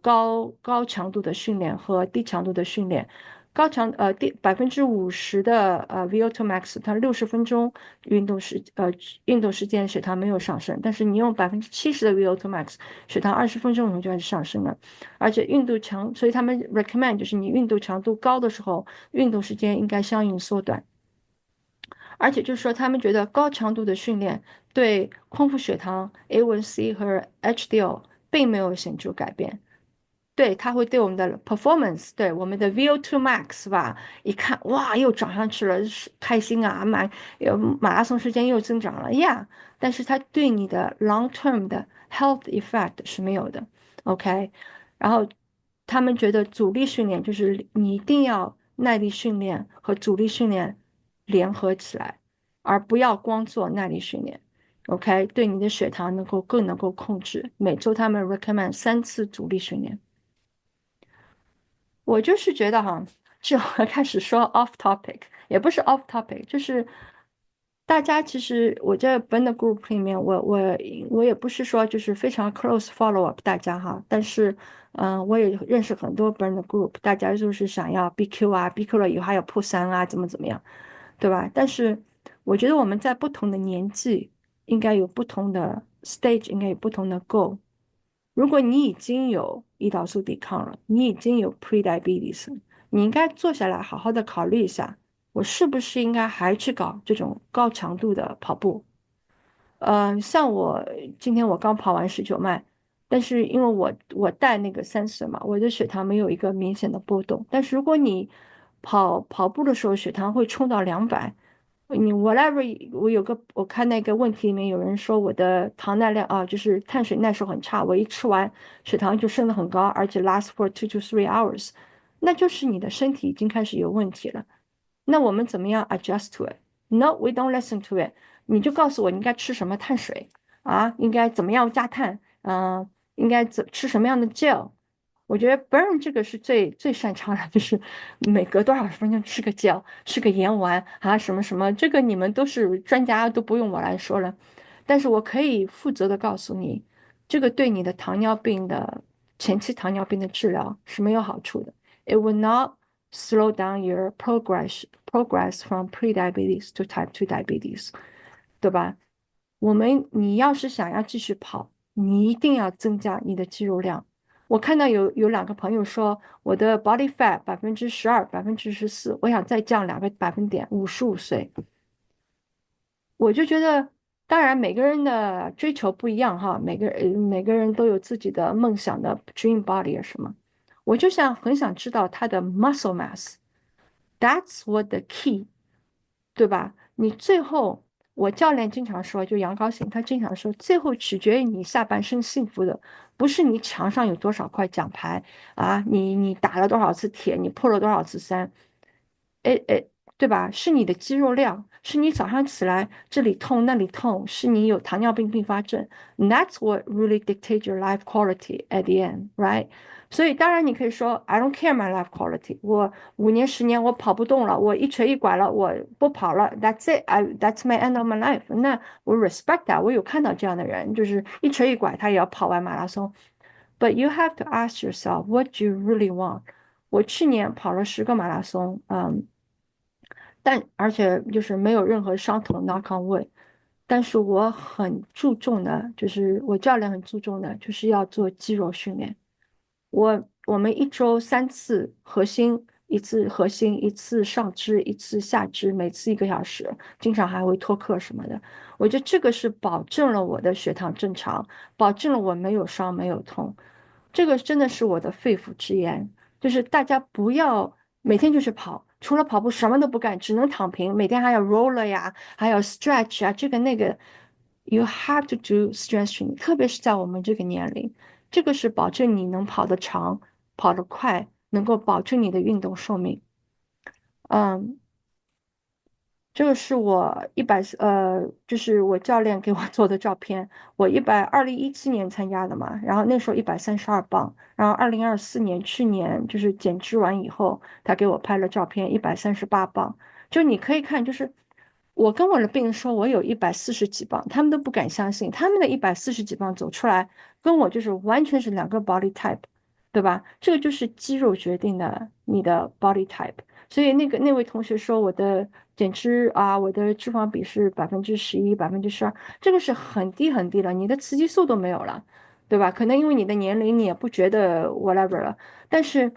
高强度的训练和低强度的训练，50%的VO2 max，它60分钟运动时间血糖没有上升，但是你用70%的 VO2 max，血糖20分钟以后就开始上升了，而且所以他们 recommend 就是你运动强度高的时候，运动时间应该相应缩短。而且就是说，他们觉得高强度的训练对空腹血糖、A1C 和 HDL 并没有显著改变。对，它会对我们的 performance，对我们的 VO2 max 吧，一看哇，又涨上去了，是开心啊，马拉松时间又增长了呀。但是它对你的 long term 的 health effect 是没有的。OK，然后他们觉得阻力训练就是你一定要耐力训练和阻力训练联合起来，而不要光做耐力训练。OK，对你的血糖更能够控制。每周他们 recommend3次阻力训练。我就是觉得哈，这我开始说 off topic，也不是 off topic，就是大家其实我在 burn 的 group 里面，我也不是说就是非常 close follow up 大家哈，但是我也认识很多 burn 的 group，大家就是想要 BQ 啊，BQ 了以后还有破三啊，怎么样，对吧？但是我觉得我们在不同的年纪应该有不同的 stage，应该有不同的 goal。如果你已经有胰岛素抵抗了，你已经有 prediabetes 了，你应该坐下来好好的考虑一下，我是不是应该还去搞这种高强度的跑步？像我今天我刚跑完19迈，但是因为我带那个 sensor 嘛，我的血糖没有一个明显的波动。但是如果你跑步的时候血糖会冲到200，你 whatever，我看那个问题里面有人说我的糖耐量啊，就是碳水耐受很差，我一吃完血糖就升得很高，而且 last for 2 to 3 hours，那就是你的身体已经开始有问题了。那我们怎么样 adjust to it？No, we don't listen to it。你就告诉我你应该吃什么碳水啊，应该怎么样加碳，应该吃什么样的 gel。我觉得 Burn 这个是最擅长的，就是每隔多少分钟吃个 gel，吃个盐丸啊，什么什么，这个你们都是专家，都不用我来说了。但是我可以负责的告诉你，这个对你的前期糖尿病的治疗是没有好处的。It will not slow down your progress from pre-diabetes to type 2 diabetes，对吧？你要是想要继续跑，你一定要增加你的肌肉量。我看到有2个朋友说，我的 body fat 12%、14%，我想再降2个百分点，55岁。我就觉得，当然每个人的追求不一样哈，每个人都有自己的梦想的 dream body 啊什么。我就很想知道他的 muscle mass，that's what the key，对吧？你最后，我教练经常说，就杨高兴，他经常说，最后取决于你下半生幸福的，不是你墙上有多少块奖牌啊，你打了多少次铁，你破了多少次三，哎，对吧？是你的肌肉量，是你早上起来这里痛那里痛，是你有糖尿病并发症。That's what really dictates your life quality at the end, right？所以当然你可以说，I don't care my life quality，我5年10年我跑不动了，我一瘸一拐了，我不跑了，That's it，that's my end of my life。那我 respect that，我有看到这样的人，就是一瘸一拐他也要跑完马拉松。But you have to ask yourself what you really want。我去年跑了10个马拉松，但而且就是没有任何伤痛，knock on wood。但是我很注重的，就是我教练很注重的，就是要做肌肉训练。我们一周3次核心，一次核心，一次上肢，一次下肢，每次1个小时，经常还会脱课什么的。我觉得这个是保证了我的血糖正常，保证了我没有伤没有痛。这个真的是我的肺腑之言，就是大家不要每天就去跑，除了跑步什么都不干，只能躺平，每天还要 roller 呀，还要 stretch 啊，这个那个，you have to do stretching，特别是在我们这个年龄。这个是保证你能跑得长、跑得快，能够保证你的运动寿命。嗯，这个是我就是我教练给我做的照片。我2017年参加的嘛，然后那时候132磅，然后2024年去年就是减脂完以后，他给我拍了照片，138磅。就你可以看，就是我跟我的病人说我有140几磅，他们都不敢相信，他们的140几磅走出来，跟我就是完全是2个 body type，对吧？这个就是肌肉决定的你的 body type。所以那位同学说我的减脂啊，我的脂肪比是11%、12%，这个是很低很低了，你的雌激素都没有了，对吧？可能因为你的年龄，你也不觉得 whatever 了，但是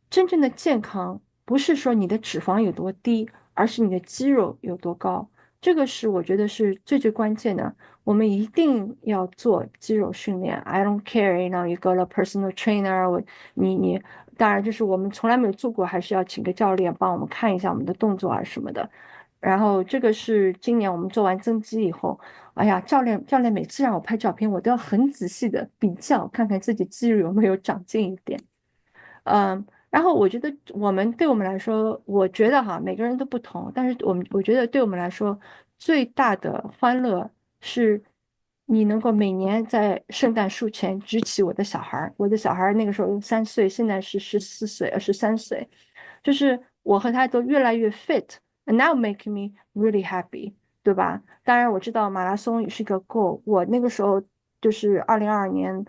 真正的健康不是说你的脂肪有多低，而是你的肌肉有多高，这个是我觉得是最关键的。我们一定要做肌肉训练。I don't care，you go to personal trainer，你当然就是我们从来没有做过，还是要请个教练帮我们看一下我们的动作啊什么的。然后这个是今年我们做完增肌以后，哎呀，教练每次让我拍照片，我都要很仔细的比较，看看自己肌肉有没有长进一点。然后我觉得对我们来说，我觉得哈，每个人都不同，但是我觉得对我们来说，最大的欢乐是你能够每年在圣诞树前举起我的小孩儿，我的小孩儿那个时候3岁，现在是14岁、13岁，就是我和他都越来越 fit，and now make me really happy，对吧？当然我知道马拉松也是个 goal，我那个时候就是2022年，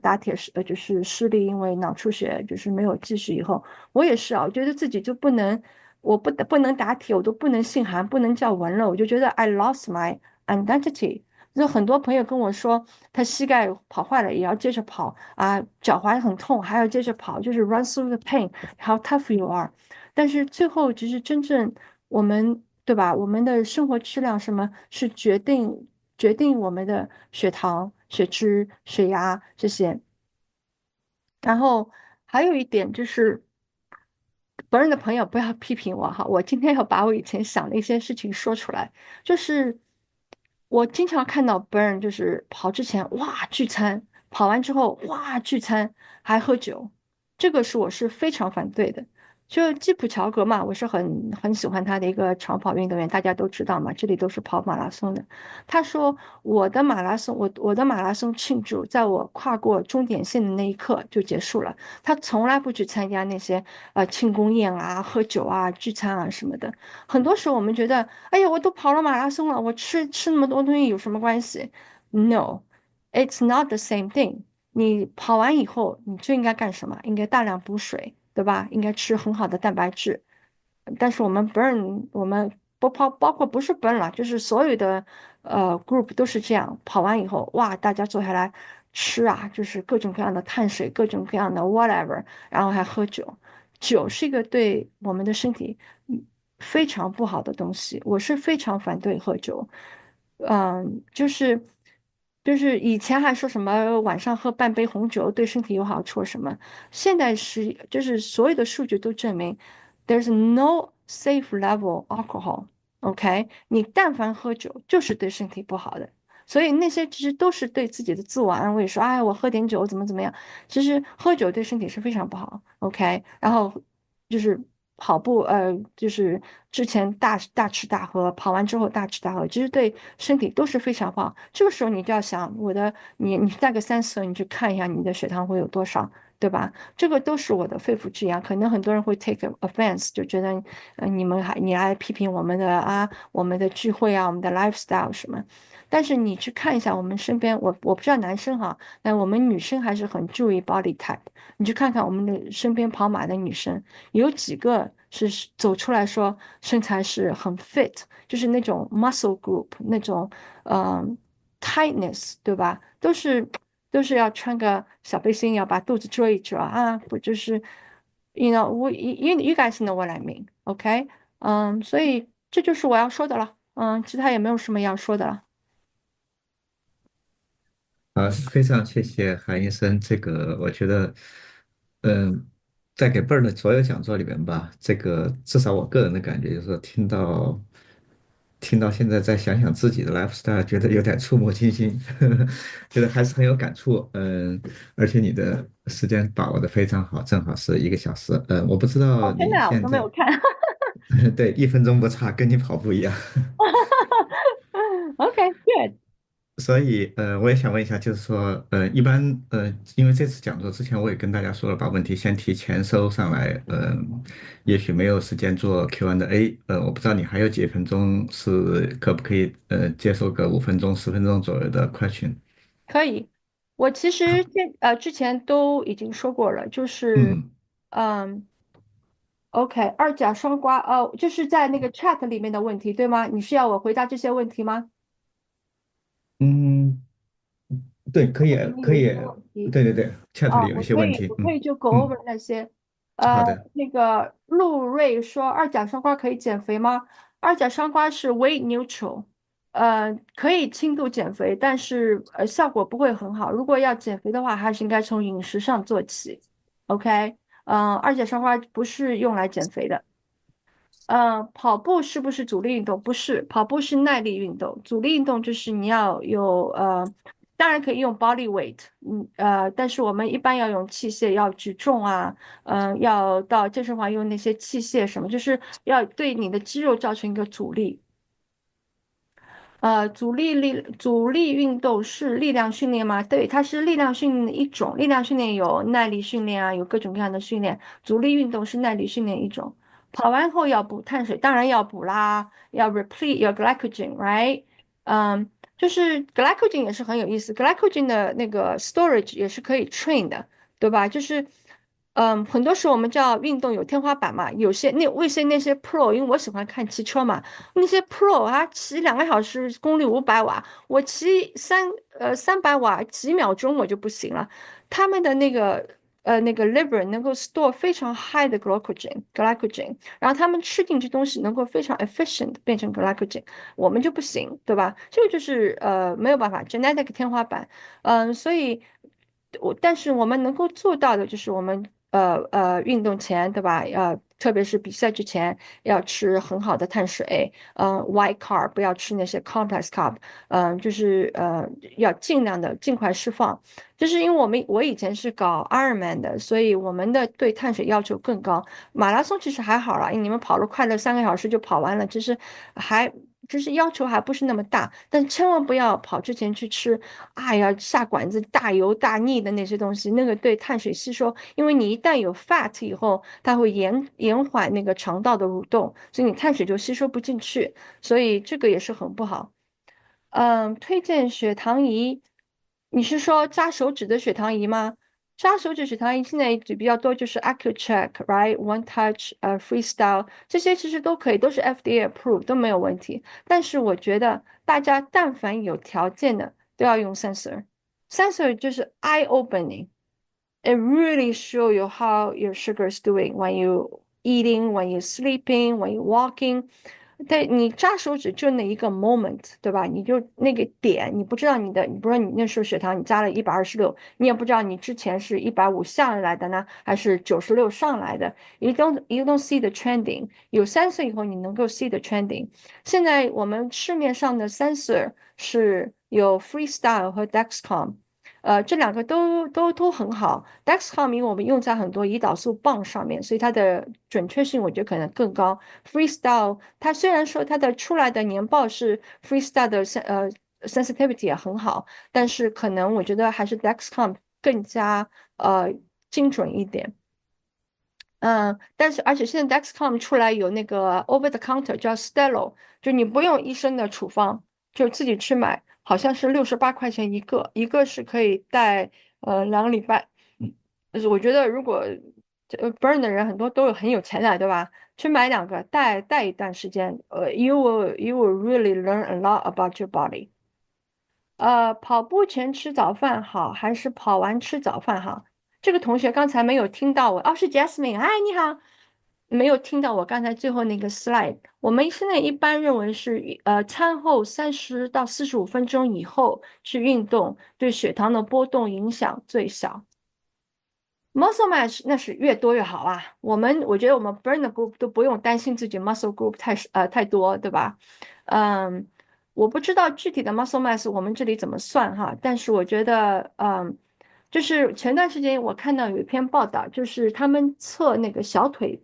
打铁就是失利，因为脑出血，就是没有继续以后，我也是啊，我觉得自己就不能，我不能打铁，我都不能姓韩，不能叫文了，我就觉得 I lost my identity。就很多朋友跟我说，他膝盖跑坏了也要接着跑啊，脚踝很痛还要接着跑，就是 run through the pain，how tough you are。但是最后其实真正我们对吧？我们的生活质量什么是决定我们的血糖、血脂、血压这些。然后还有一点就是，本人的朋友不要批评我哈，我今天要把我以前想的一些事情说出来。就是我经常看到 Burn 就是跑之前哇聚餐，跑完之后哇聚餐还喝酒，这个我是非常反对的。就基普乔格嘛，我是很喜欢他的一个长跑运动员，大家都知道嘛，这里都是跑马拉松的。他说我的马拉松庆祝在我跨过终点线的那一刻就结束了，他从来不去参加那些庆功宴啊、喝酒啊、聚餐啊什么的。很多时候我们觉得，哎呀，我都跑了马拉松了，我吃那么多东西有什么关系？No, it's not the same thing。你跑完以后，你就应该干什么？应该大量补水，对吧？应该吃很好的蛋白质。但是我们 burn，我们不跑，包括不是 burn 了，就是所有的group 都是这样。跑完以后，哇，大家坐下来吃啊，就是各种各样的碳水，各种各样的 whatever，然后还喝酒。酒是一个对我们的身体非常不好的东西，我是非常反对喝酒。就是以前还说什么晚上喝半杯红酒对身体有好处什么，现在就是所有的数据都证明，there's no safe level alcohol。OK，你但凡喝酒就是对身体不好的。所以那些其实都是对自己的自我安慰，说哎我喝点酒怎么样，其实喝酒对身体是非常不好。OK，然后就是跑步，就是之前大吃大喝，跑完之后大吃大喝，其实对身体都是非常不好。这个时候你就要想，你带个3次，你去看一下你的血糖会有多少，对吧？这个都是我的肺腑之言，可能很多人会 take offense，就觉得，你来批评我们的啊，我们的聚会啊，我们的 lifestyle 什么。但是你去看一下我们身边，我不知道男生哈，但我们女生还是很注意 body type。你去看看我们的身边跑马的女生，有几个是走出来说身材是很 fit，就是那种 muscle group 那种嗯 tightness，对吧？都是要穿个小背心，要把肚子遮一遮啊，不就是，you know，you guys know what I mean，OK？所以这就是我要说的了，其他也没有什么要说的了。非常谢谢韩医生，这个我觉得，嗯，在给贝儿的所有讲座里面吧，这个至少我个人的感觉就是说听到现在再想想自己的 lifestyle，觉得有点触目惊心，觉得还是很有感触。而且你的时间把握的非常好，正好是1个小时。我不知道哦，真的啊，我你现在，都没有看。对，1分钟不差，跟你跑步一样。OK, good。所以，我也想问一下，就是说，一般，因为这次讲座之前我也跟大家说了，把问题先提前收上来，也许没有时间做 Q&A，我不知道你还有几分钟，是可不可以，接受个5分钟、10分钟左右的 question？可以，我其实之前都已经说过了，就是嗯嗯，OK，二甲双胍，就是在那个 chat 里面的问题，对吗？你是要我回答这些问题吗？嗯，对，可以，里面可以，有一些问题。对对对，chat 里有一我可以，些问题，我可以就 go over 那些。好的，那个陆瑞说二甲双胍可以减肥吗？二甲双胍是 weight neutral，可以轻度减肥，但是效果不会很好。如果要减肥的话，还是应该从饮食上做起。OK，二甲双胍不是用来减肥的。跑步是不是阻力运动？不是，跑步是耐力运动。阻力运动就是你要有当然可以用 body weight，但是我们一般要用器械，要举重啊，要到健身房用那些器械什么，就是要对你的肌肉造成一个阻力。阻力运动是力量训练吗？对，它是力量训练的一种。力量训练有耐力训练啊，有各种各样的训练。阻力运动是耐力训练一种。跑完后要补碳水，当然要补啦，要 replete your glycogen，right？就是 glycogen 也是很有意思，glycogen 的那个 storage 也是可以 train 的，对吧？就是，很多时候我们叫运动有天花板嘛，有些那些 pro，因为我喜欢看汽车嘛，那些 pro 啊，骑2个小时，功率500瓦，我骑300瓦几秒钟我就不行了，他们的那个 liver 能够 store 非常 high 的 glycogen，然后他们吃进去东西能够非常 efficient 变成 glycogen，我们就不行，对吧？这个就是没有办法 genetic 天花板，所以但是我们能够做到的就是我们运动前，对吧？特别是比赛之前要吃很好的碳水，white carb 不要吃那些 complex carb，就是要尽量的尽快释放。就是因为我以前是搞 Ironman 的，所以我们的对碳水要求更高。马拉松其实还好啦，你们跑了快乐3个小时就跑完了，其实还就是要求还不是那么大，但千万不要跑之前去吃，哎呀下馆子大油大腻的那些东西，那个对碳水吸收，因为你一旦有 fat 以后，它会延缓那个肠道的蠕动，所以你碳水就吸收不进去，所以这个也是很不好。推荐血糖仪，你是说扎手指的血糖仪吗？扎手指血糖仪现在比较多，就是 AccuCheck，right，One Touch，Freestyle 这些其实都可以，都是 FDA approved，都没有问题。但是我觉得大家但凡有条件的都要用 sensor，sensor 就是 eye opening。It really show you how your sugar is doing when you eating, when you sleeping, when you walking。对你扎手指就那一个 moment，对吧？你就那个点，你不知道你那时候血糖你扎了126，你也不知道你之前是150下来的呢，还是96上来的。You don't see the trending。有 sensor 以后，你能够 see the trending。现在我们市面上的 sensor 是有 Freestyle 和 Dexcom。这两个都很好。Dexcom 因为我们用在很多胰岛素棒上面，所以它的准确性我觉得可能更高。Freestyle 它虽然说它的出来的年报是 Freestyle 的sensitivity 也很好，但是可能我觉得还是 Dexcom 更加精准一点。但是而且现在 Dexcom 出来有那个 over the counter 叫 Stelo，就你不用医生的处方，就自己去买，好像是68块钱一个，一个是可以带2个礼拜。但是我觉得如果burn 的人很多都很有钱的，对吧？去买2个带一段时间，you will really learn a lot about your body。跑步前吃早饭好，还是跑完吃早饭好？这个同学刚才没有听到我，哦，是 Jasmine，嗨，你好，没有听到我刚才最后那个 slide。我们现在一般认为是，餐后30到45分钟以后去运动，对血糖的波动影响最小。muscle mass 那是越多越好啊。我觉得我们 burn 的 group 都不用担心自己 muscle group 太多，对吧？嗯，我不知道具体的 muscle mass 我们这里怎么算哈，但是我觉得就是前段时间我看到有一篇报道，就是他们测那个小腿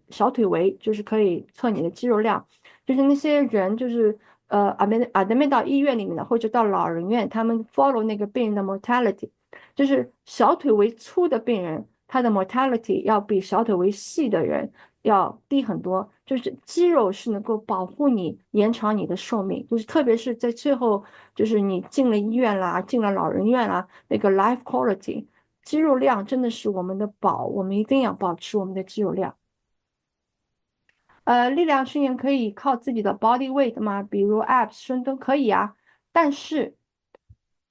围，就是可以测你的肌肉量，就是那些人就是admit 到医院里面的或者到老人院，他们 follow 那个病人的 mortality。就是小腿围粗的病人，他的 mortality 要比小腿围细的人要低很多。就是肌肉是能够保护你、延长你的寿命，就是特别是在最后，就是你进了医院啦、进了老人院啦，那个 life quality，肌肉量真的是我们的宝，我们一定要保持我们的肌肉量。力量训练可以靠自己的 body weight 吗？比如 abs 深蹲可以啊，但是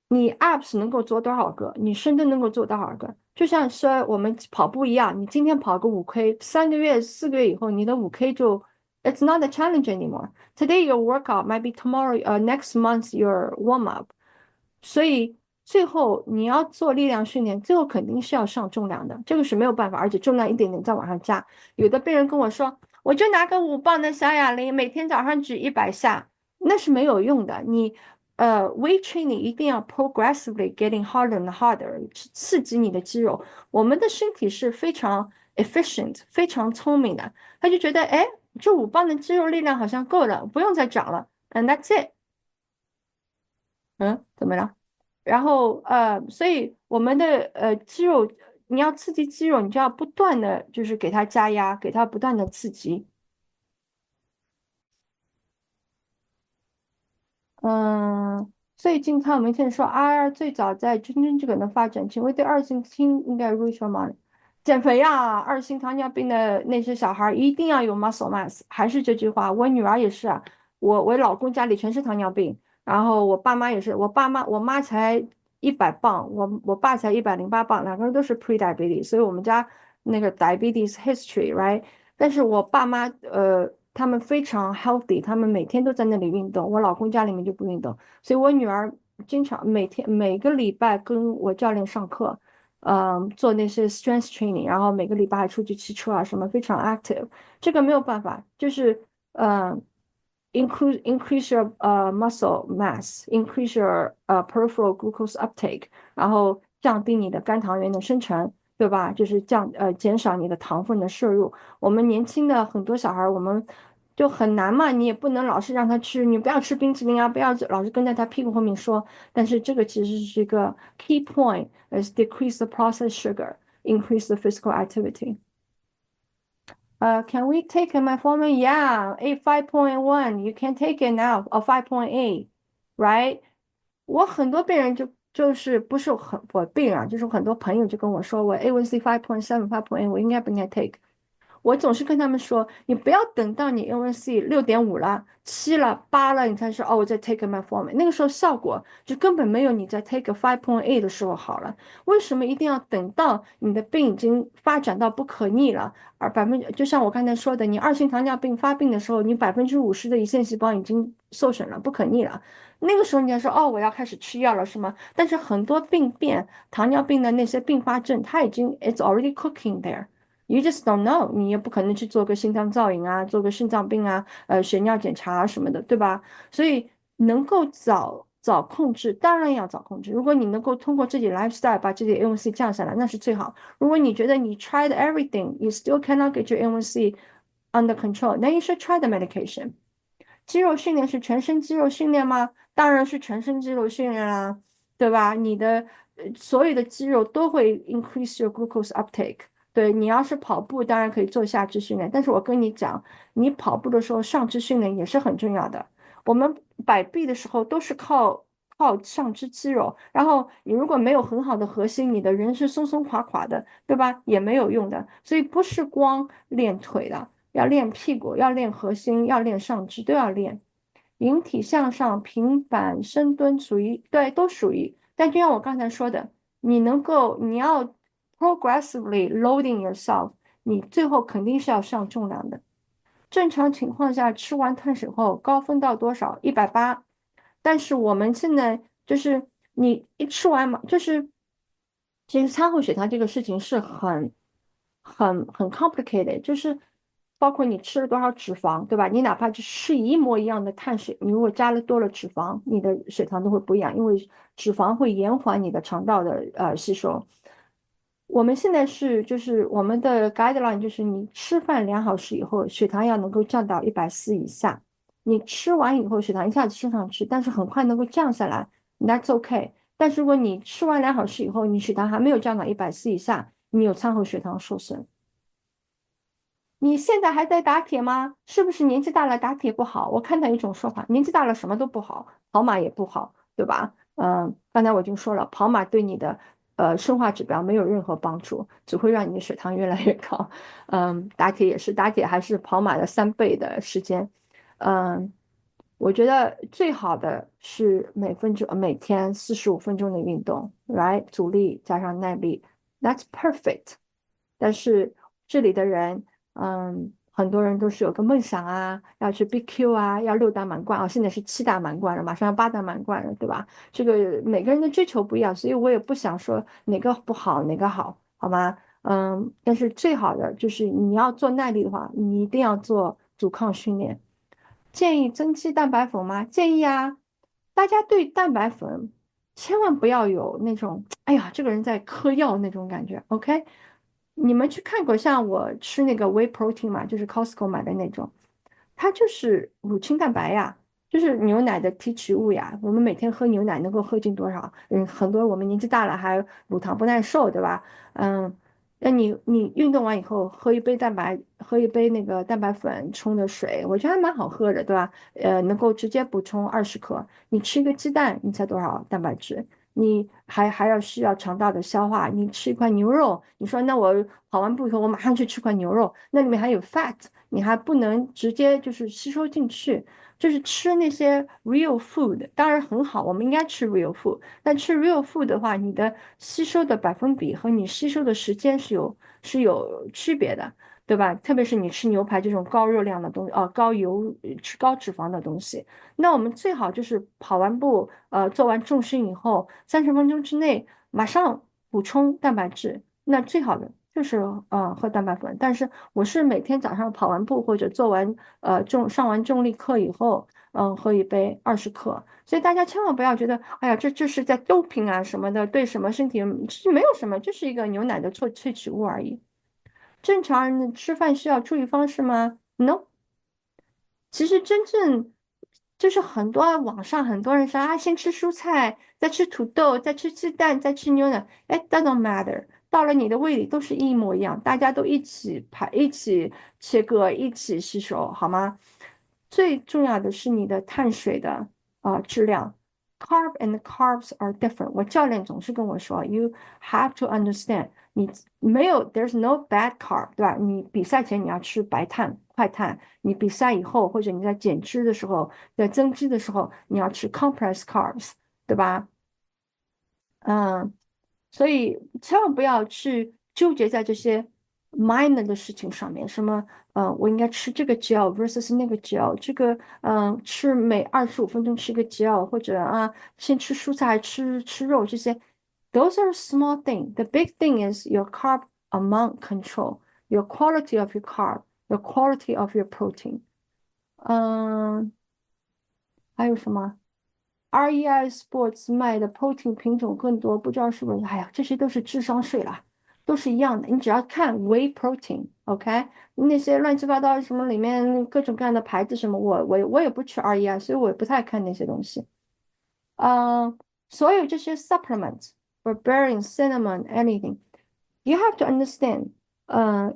你 abs 能够做多少个？你深蹲能够做多少个？就像说我们跑步一样，你今天跑个5K，3个月、4个月以后，你的5K 就 it's not a challenge anymore. Today your workout might be tomorrow, next month your warm up. 所以最后你要做力量训练，最后肯定是要上重量的，这个是没有办法，而且重量一点点再往上加。有的病人跟我说，我就拿个5磅的小哑铃，每天早上举100下，那是没有用的。weight training 一定要 progressively getting harder and harder，刺激你的肌肉。我们的身体是非常 efficient，非常聪明的，他就觉得，哎，这5磅的肌肉力量好像够了，不用再长了，and that's it。怎么了？然后所以我们的肌肉，你要刺激肌肉，你就要不断的就是给它加压，给它不断的刺激。所以金康明先生说，RR 最早在真正这个的发展，请问对二型心应该如何吗？减肥呀，二型糖尿病的那些小孩一定要有 muscle mass，还是这句话，我女儿也是啊，我老公家里全是糖尿病，然后我爸妈也是，我妈才100磅，我爸才108磅，两个人都是 pre-diabetes，所以我们家那个 diabetes history，right？但是我爸妈他们非常 healthy，他们每天都在那里运动。我老公家里面就不运动，所以我女儿经常每个礼拜跟我教练上课，做那些 strength training，然后每个礼拜还出去骑车啊什么，非常 active。这个没有办法，就是increase your muscle mass，increase your peripheral glucose uptake，然后降低你的肝糖原的生成。对吧？就是减少你的糖分的摄入。我们年轻的很多小孩，我们就很难嘛，你也不能老是让他吃，你不要吃冰淇淋啊，不要老是跟在他屁股后面说。但是这个其实是一个 key point，is decrease the processed sugar, increase the physical activity. Can we take metformin? Yeah, 5.1. You can take it now, or 5.8, right? 我很多病人就是不是我病人啊，就是很多朋友就跟我说，我 A1C 5.7 5.8，我应该不应该 take？我总是跟他们说，你不要等到你 A1C 6.5了、7了、8了，你才说哦，我在 take metformin。那个时候效果就根本没有你在 take 5.8的时候好了。为什么一定要等到你的病已经发展到不可逆了，就像我刚才说的，你二型糖尿病发病的时候，你50%的胰腺细胞已经受损了，不可逆了。那个时候你要说哦，我要开始吃药了，是吗？但是很多病变，糖尿病的那些并发症，它已经 it's already cooking there。You just don't know，你也不可能去做个心脏造影啊，做个肾脏病啊，血尿检查啊什么的，对吧？所以能够早控制，当然要早控制。如果你能够通过自己 lifestyle 把自己的 A1C 降下来，那是最好。如果你觉得你 tried everything，you still cannot get your A1C under control，then you should try the medication。肌肉训练是全身肌肉训练吗？当然是全身肌肉训练啦，对吧？你的所有的肌肉都会 increase your glucose uptake。对，你要是跑步，当然可以做下肢训练，但是我跟你讲，你跑步的时候上肢训练也是很重要的。我们摆臂的时候都是靠上肢肌肉，然后你如果没有很好的核心，你的人是松松垮垮的，对吧？也没有用的。所以不是光练腿的，要练屁股，要练核心，要练上肢，都要练。引体向上、平板深蹲属于，对，都属于。但就像我刚才说的，你要 progressively loading yourself，你最后肯定是要上重量的。正常情况下，吃完碳水后高峰到多少？180。但是我们现在就是你一吃完嘛，就是其实餐后血糖这个事情是很 complicated，就是包括你吃了多少脂肪，对吧？你哪怕吃一模一样的碳水，你如果加了多了脂肪，你的血糖都会不一样，因为脂肪会延缓你的肠道的吸收。我们现在就是我们的 guideline 就是你吃饭2小时以后，血糖要能够降到140以下。你吃完以后血糖一下子升上去，但是很快能够降下来，that's okay。但是如果你吃完2小时以后，你血糖还没有降到140以下，你有餐后血糖受损。你现在还在打铁吗？是不是年纪大了打铁不好？我看到一种说法，年纪大了什么都不好，跑马也不好，对吧？刚才我已经说了，跑马对你的生化指标没有任何帮助，只会让你的血糖越来越高。打铁也是，打铁还是跑马的3倍的时间。嗯，我觉得最好的是每天45分钟的运动，来阻力加上耐力，that's perfect。但是这里的人，很多人都是有个梦想啊，要去 BQ 啊，要6大满贯啊，现在是7大满贯了，马上要8大满贯了，对吧？这个每个人的追求不一样，所以我也不想说哪个不好，哪个好，好吗？但是最好的就是你要做耐力的话，你一定要做阻抗训练。建议增肌蛋白粉吗？建议啊。大家对蛋白粉千万不要有那种，哎呀，这个人在嗑药那种感觉。OK，你们去看过像我吃那个 whey protein 嘛，就是 Costco 买的那种，它就是乳清蛋白呀。就是牛奶的提取物呀。我们每天喝牛奶能够喝进多少？很多我们年纪大了还乳糖不耐受，对吧？嗯，那你运动完以后喝一杯那个蛋白粉冲的水，我觉得还蛮好喝的，对吧？能够直接补充20克。你吃一个鸡蛋，你才多少蛋白质？你还要需要肠道的消化。你吃一块牛肉，你说那我跑完步以后我马上去吃块牛肉，那里面还有 fat，你还不能直接就是吸收进去。就是吃那些 real food，当然很好，我们应该吃 real food。但吃 real food 的话，你的吸收的百分比和你吸收的时间是有区别的，对吧？特别是你吃牛排这种高热量的东西，高油、吃高脂肪的东西，那我们最好就是跑完步，做完重训以后30分钟之内马上补充蛋白质，那最好的就是喝蛋白粉。但是我是每天早上跑完步或者做完上完重力课以后，喝一杯20克。所以大家千万不要觉得，哎呀，这是在 doping 啊什么的，对什么身体是没有什么，就是一个牛奶的萃取物而已。正常人的吃饭需要注意方式吗？No。其实真正就是很多网上很多人说啊，先吃蔬菜，再吃土豆，再吃鸡蛋，再吃牛奶，哎，doesn't matter，到了你的胃里都是一模一样，大家都一起排，一起切割，一起吸收，好吗？最重要的是你的碳水的质量。Carb and carbs are different。我教练总是跟我说，You have to understand，你没有，there's no bad carb，对吧？你比赛前你要吃白碳、快碳。你比赛以后，或者你在减脂的时候，在增肌的时候，你要吃 complex carbs，对吧？嗯，所以千万不要去纠结在这些 minor 的事情上面，什么我应该吃这个 gel versus 那个 gel，这个吃每25分钟吃个 gel，或者先吃蔬菜吃肉这些，those are small thing. The big thing is your carb amount control, your quality of your carb, your quality of your protein。还有什么？REI Sports 卖的 protein 品种更多，不知道是不是？哎呀，这些都是智商税啦，都是一样的。你只要看 whey protein，OK，那些乱七八糟什么里面各种各样的牌子什么，我也不吃 REI，所以我也不太看那些东西。所有这些 supplements，berberine、cinnamon、anything，you have to understand。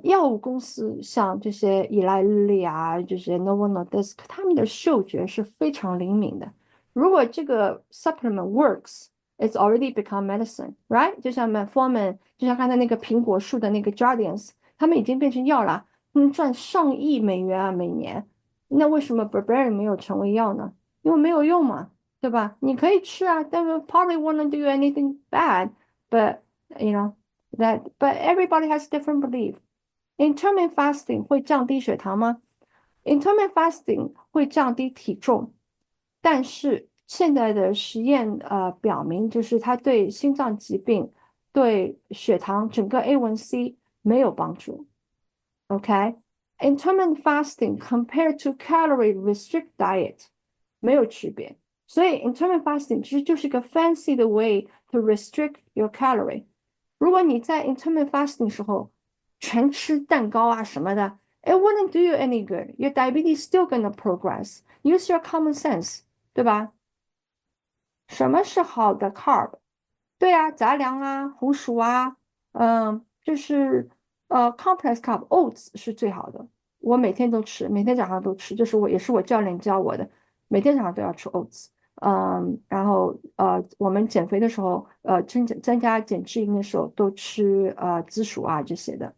药物公司像这些依赖利啊，这些 Novo Nordisk，他们的嗅觉是非常灵敏的。如果这个 supplement works，it's already become medicine，right？就像 metformin，就像刚才那个苹果树的那个 Jardiance，他们已经变成药了，赚上亿美元啊每年。那为什么 Burberry 没有成为药呢？因为没有用嘛，对吧？你可以吃啊，但是 probably won't do anything bad，but you know but everybody has different belief. Intermittent fasting 会降低血糖吗？Intermittent fasting 会降低体重，但是现在的实验表明，就是它对心脏疾病、对血糖整个 A1C 没有帮助。OK，intermittent fasting compared to calorie restrict diet 没有区别，所以 intermittent fasting 其实就是一个 fancy 的 way to restrict your calorie。如果你在 intermittent fasting 时候全吃蛋糕啊什么的，it wouldn't do you any good. Your diabetes still gonna progress. Use your common sense，对吧？什么是好的 carb？对啊，杂粮啊，红薯啊，就是complex carb，oats 是最好的。我每天都吃，每天早上都吃，就是也是我教练教我的，每天早上都要吃 oats。然后我们减肥的时候，增加减脂饮的时候都吃紫薯啊这些的。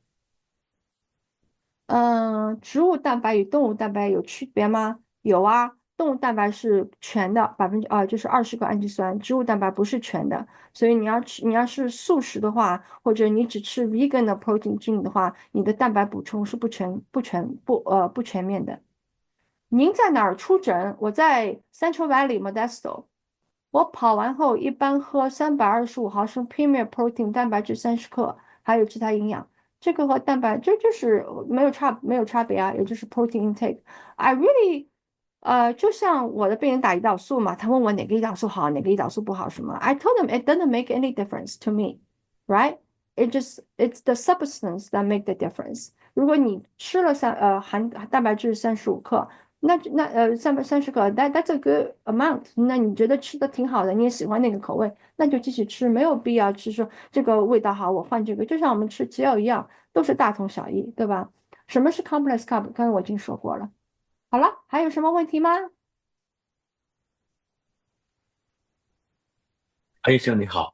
植物蛋白与动物蛋白有区别吗？有啊，动物蛋白是全的，就是20个氨基酸，植物蛋白不是全的。所以你要是素食的话，或者你只吃 vegan 的 protein drink 的话，你的蛋白补充是不全面的。您在哪儿出诊？我在 Central Valley Modesto。我跑完后一般喝325毫升 Premier Protein 蛋白质30克，还有其他营养。这个和蛋白就是没有差别啊，也就是 protein intake。I really，就像我的病人打胰岛素嘛，他问我哪个胰岛素好，哪个胰岛素不好什么，I told them it doesn't make any difference to me，right？It's the substance that make the difference。如果你吃了含蛋白质35克， 30克，that's a good amount。那你觉得吃的挺好的，你也喜欢那个口味，那就继续吃，没有必要吃说这个味道好，我换这个。就像我们吃鸡肉一样，都是大同小异，对吧？什么是 complex carb？刚才我已经说过了。好了，还有什么问题吗？潘医生你好，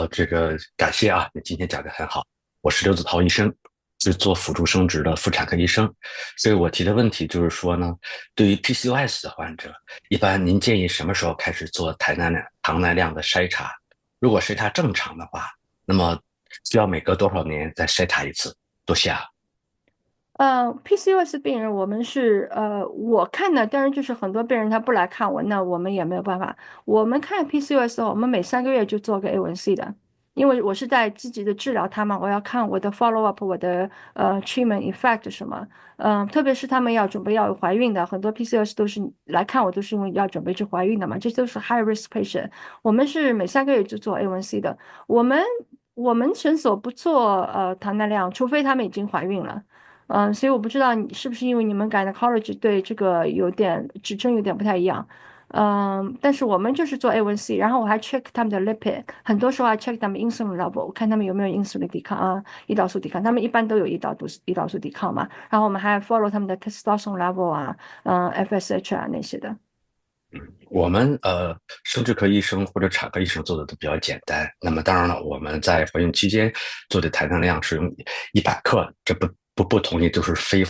这个感谢啊，你今天讲的很好。我是刘子涛医生，是做辅助生殖的妇产科医生，所以我提的问题就是说呢，对于 PCOS 的患者，一般您建议什么时候开始做糖耐量的筛查？如果筛查正常的话，那么需要每隔多少年再筛查一次？多谢啊。PCOS 病人，我们是我看的，当然就是很多病人他不来看我，那我们也没有办法。我们看 PCOS 的话，我们每3个月就做个 A1C 的，因为我是在积极的治疗他嘛，我要看我的 follow up，我的treatment effect 什么，特别是他们要准备要怀孕的，很多 PCOS 都是来看我都是因为要准备去怀孕的嘛，这都是 high risk patient。我们是每3个月就做 A1C 的，我们我们诊所不做糖耐量，除非他们已经怀孕了。所以我不知道你是不是因为你们 gynecology 对这个有点指针有点不太一样，但是我们就是做 A1C，然后我还 check 他们的 lipid，很多时候还 check 他们 insulin level，我看他们有没有 insulin 抵抗啊，胰岛素抵抗，他们一般都有胰岛素抵抗嘛，然后我们还 follow 他们的 testosterone level 啊，FSH 啊那些的。我们生殖科医生或者产科医生做的都比较简单。那么当然了，我们在怀孕期间做的含糖量是用100克，这不同意，就是非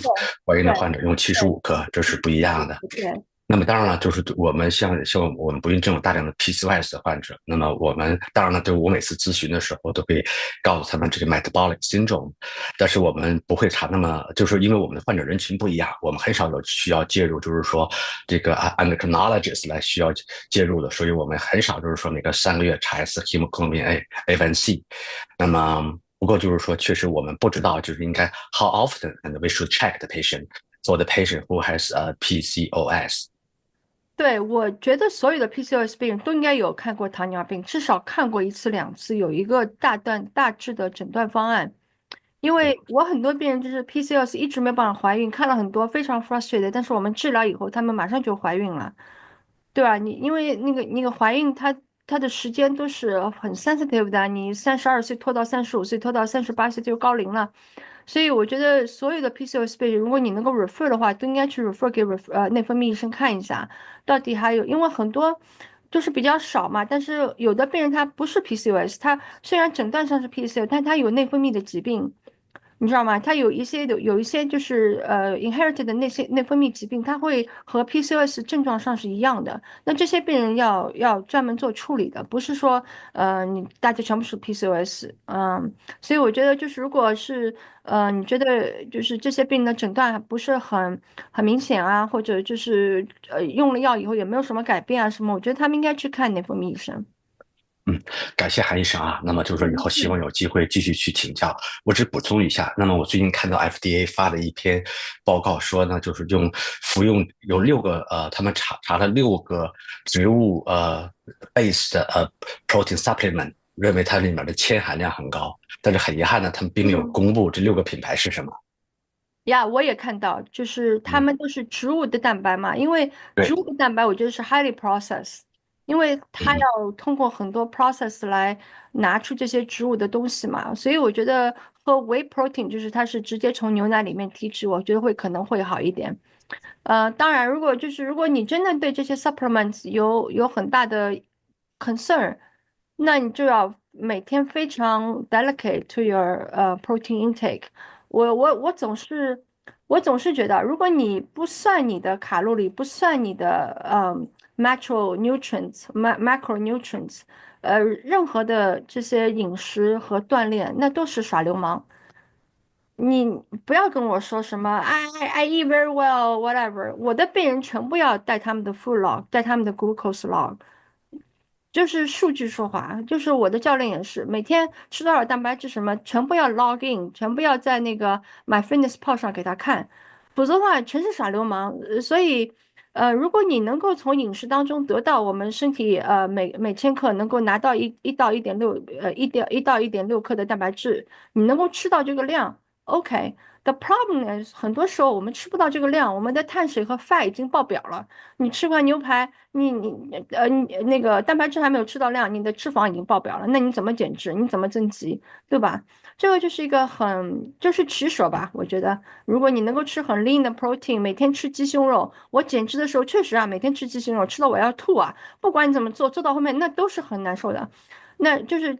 怀孕的患者用75克，这是不一样的。对。那么当然了，就是我们像我们不孕症有大量的 PCOS 的患者，那么我们当然了，对我每次咨询的时候都会告诉他们这个 metabolic syndrome，但是我们不会查那么，就是因为我们的患者人群不一样，我们很少有需要介入，就是说这个 endocrinologist 来需要介入的，所以我们很少就是说每隔3个月查一次 hemoglobin A1C。那么不过就是说，确实我们不知道就是应该 how often and we should check the patient for the patient who has PCOS。对，我觉得所有的 PCOS 病人都应该有看过糖尿病，至少看过1次2次，有一个大致的诊断方案。因为我很多病人就是 PCOS 一直没办法怀孕，看了很多非常 frustrated，但是我们治疗以后，他们马上就怀孕了，对吧？因为那个怀孕它的时间都是很 sensitive 的，你32岁拖到35岁，拖到38岁就高龄了。所以我觉得所有的 PCOS 病人，如果你能够 refer 的话，都应该去 refer 给内分泌医生看一下，到底还有，因为很多就是比较少嘛，但是有的病人他不是 PCOS，他虽然诊断上是 PCOS，但他有内分泌的疾病。你知道吗？它有一些就是inherited 的那些内分泌疾病，它会和 PCOS 症状上是一样的。那这些病人要专门做处理的，不是说你大家全部是 PCOS，所以我觉得就是如果是你觉得就是这些病的诊断不是很明显啊，或者就是用了药以后也没有什么改变啊什么，我觉得他们应该去看内分泌医生。感谢韩医生啊。那么就是说以后希望有机会继续去请教。我只补充一下，那么我最近看到 FDA 发的一篇报告说呢，就是服用有6个他们查了6个植物based 的protein supplement，认为它里面的铅含量很高，但是很遗憾呢，他们并没有公布这6个品牌是什么。呀，我也看到，就是他们都是植物的蛋白嘛，因为植对，物的蛋白我觉得是 highly processed，因为它要通过很多 process 来拿出这些植物的东西嘛，所以我觉得喝 whey protein 就是它是直接从牛奶里面提取，我觉得可能会好一点。当然，如果你真的对这些 supplements 有很大的 concern，那你就要每天非常 delicate to your protein intake。我总是觉得，如果你不算你的卡路里，不算你的macronutrients，任何的这些饮食和锻炼，那都是耍流氓。你不要跟我说什么 I eat very well whatever，我的病人全部要带他们的 food log，带他们的 glucose log，就是数据说话。就是我的教练也是，每天吃多少蛋白质什么，全部要 log in，全部要在那个 MyFitnessPal 上给他看，否则的话全是耍流氓。所以如果你能够从饮食当中得到我们身体每千克能够拿到一到1.6克的蛋白质，你能够吃到这个量。OK， The problem is，很多时候我们吃不到这个量，我们的碳水和 fat 已经爆表了。你吃块牛排，你那个蛋白质还没有吃到量，你的脂肪已经爆表了，那你怎么减脂？你怎么增肌？对吧？这个就是一个就是取舍吧。我觉得，如果你能够吃很 lean 的 protein，每天吃鸡胸肉，我减脂的时候确实啊，每天吃鸡胸肉，吃到我要吐啊。不管你怎么做，做到后面那都是很难受的。那就是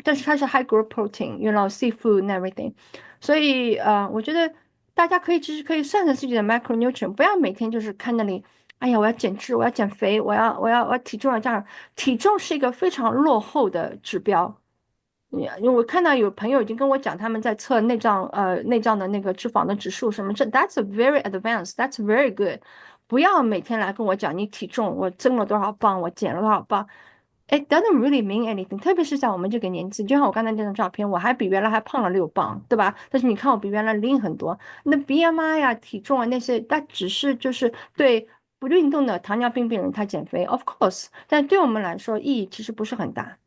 但是它是 high growth protein，you know seafood and everything。所以我觉得大家其实可以算算自己的 macronutrient，不要每天就是看那里，哎呀，我要减脂，我要减肥，我要体重要这样，体重是一个非常落后的指标。因为我看到有朋友已经跟我讲，他们在测内脏的那个脂肪的指数什么，that's a very advanced，that's very good。不要每天来跟我讲你体重，我增了多少磅，我减了多少磅。It doesn't really mean anything，特别是像我们这个年纪，就像我刚才那张照片，我还比原来还胖了6磅，对吧？但是你看我比原来 lean 很多，那 BMI 呀、体重啊那些，它只是就是对不运动的糖尿病病人他减肥，of course，但对我们来说意义其实不是很大。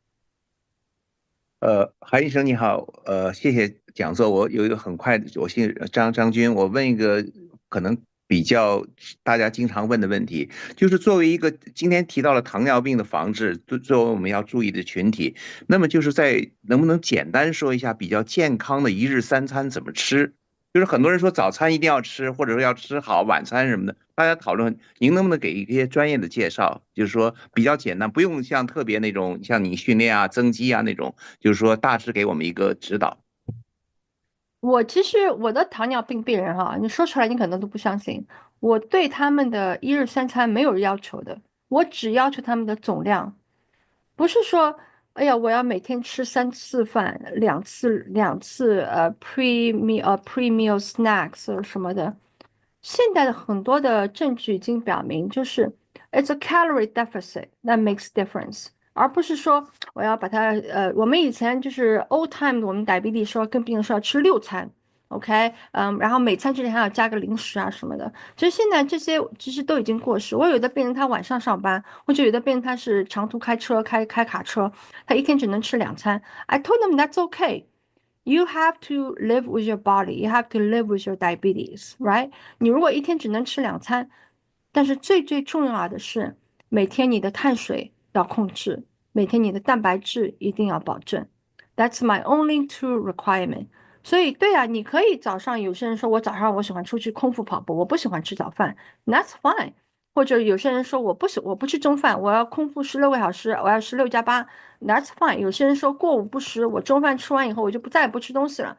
韩医生你好，谢谢讲座。我有一个很快的，我姓张军，我问一个可能比较大家经常问的问题，就是作为一个今天提到了糖尿病的防治，作为我们要注意的群体，那么就是能不能简单说一下比较健康的一日三餐怎么吃？就是很多人说早餐一定要吃，或者说要吃好晚餐什么的，大家讨论，您能不能给一些专业的介绍？就是说比较简单，不用像特别那种像你训练啊、增肌啊那种，就是说大致给我们一个指导。其实我的糖尿病病人哈，你说出来你可能都不相信，我对他们的一日三餐没有要求的，我只要求他们的总量。不是说，哎呀，我要每天吃3次饭，两次pre meal snacks 什么的。现在的很多的证据已经表明，就是 it's a calorie deficit that makes difference，而不是说我要把它我们以前就是 old time，我们 diabetes 说跟病人说要吃6餐。OK，然后每餐之前还要加个零食啊什么的。其实现在这些其实都已经过时。我有的病人他晚上上班，或者有的病人他是长途开车开卡车，他一天只能吃2餐。I told them that's okay. You have to live with your body. You have to live with your diabetes, right? 你如果一天只能吃2餐，但是最重要的是每天你的碳水要控制，每天你的蛋白质一定要保证。That's my only two requirement. 所以，对啊，你可以早上有些人说我早上我喜欢出去空腹跑步，我不喜欢吃早饭，That's fine。或者有些人说我不吃中饭，我要空腹16个小时，我要16+8，That's fine。有些人说过午不食，我中饭吃完以后我就再也不吃东西了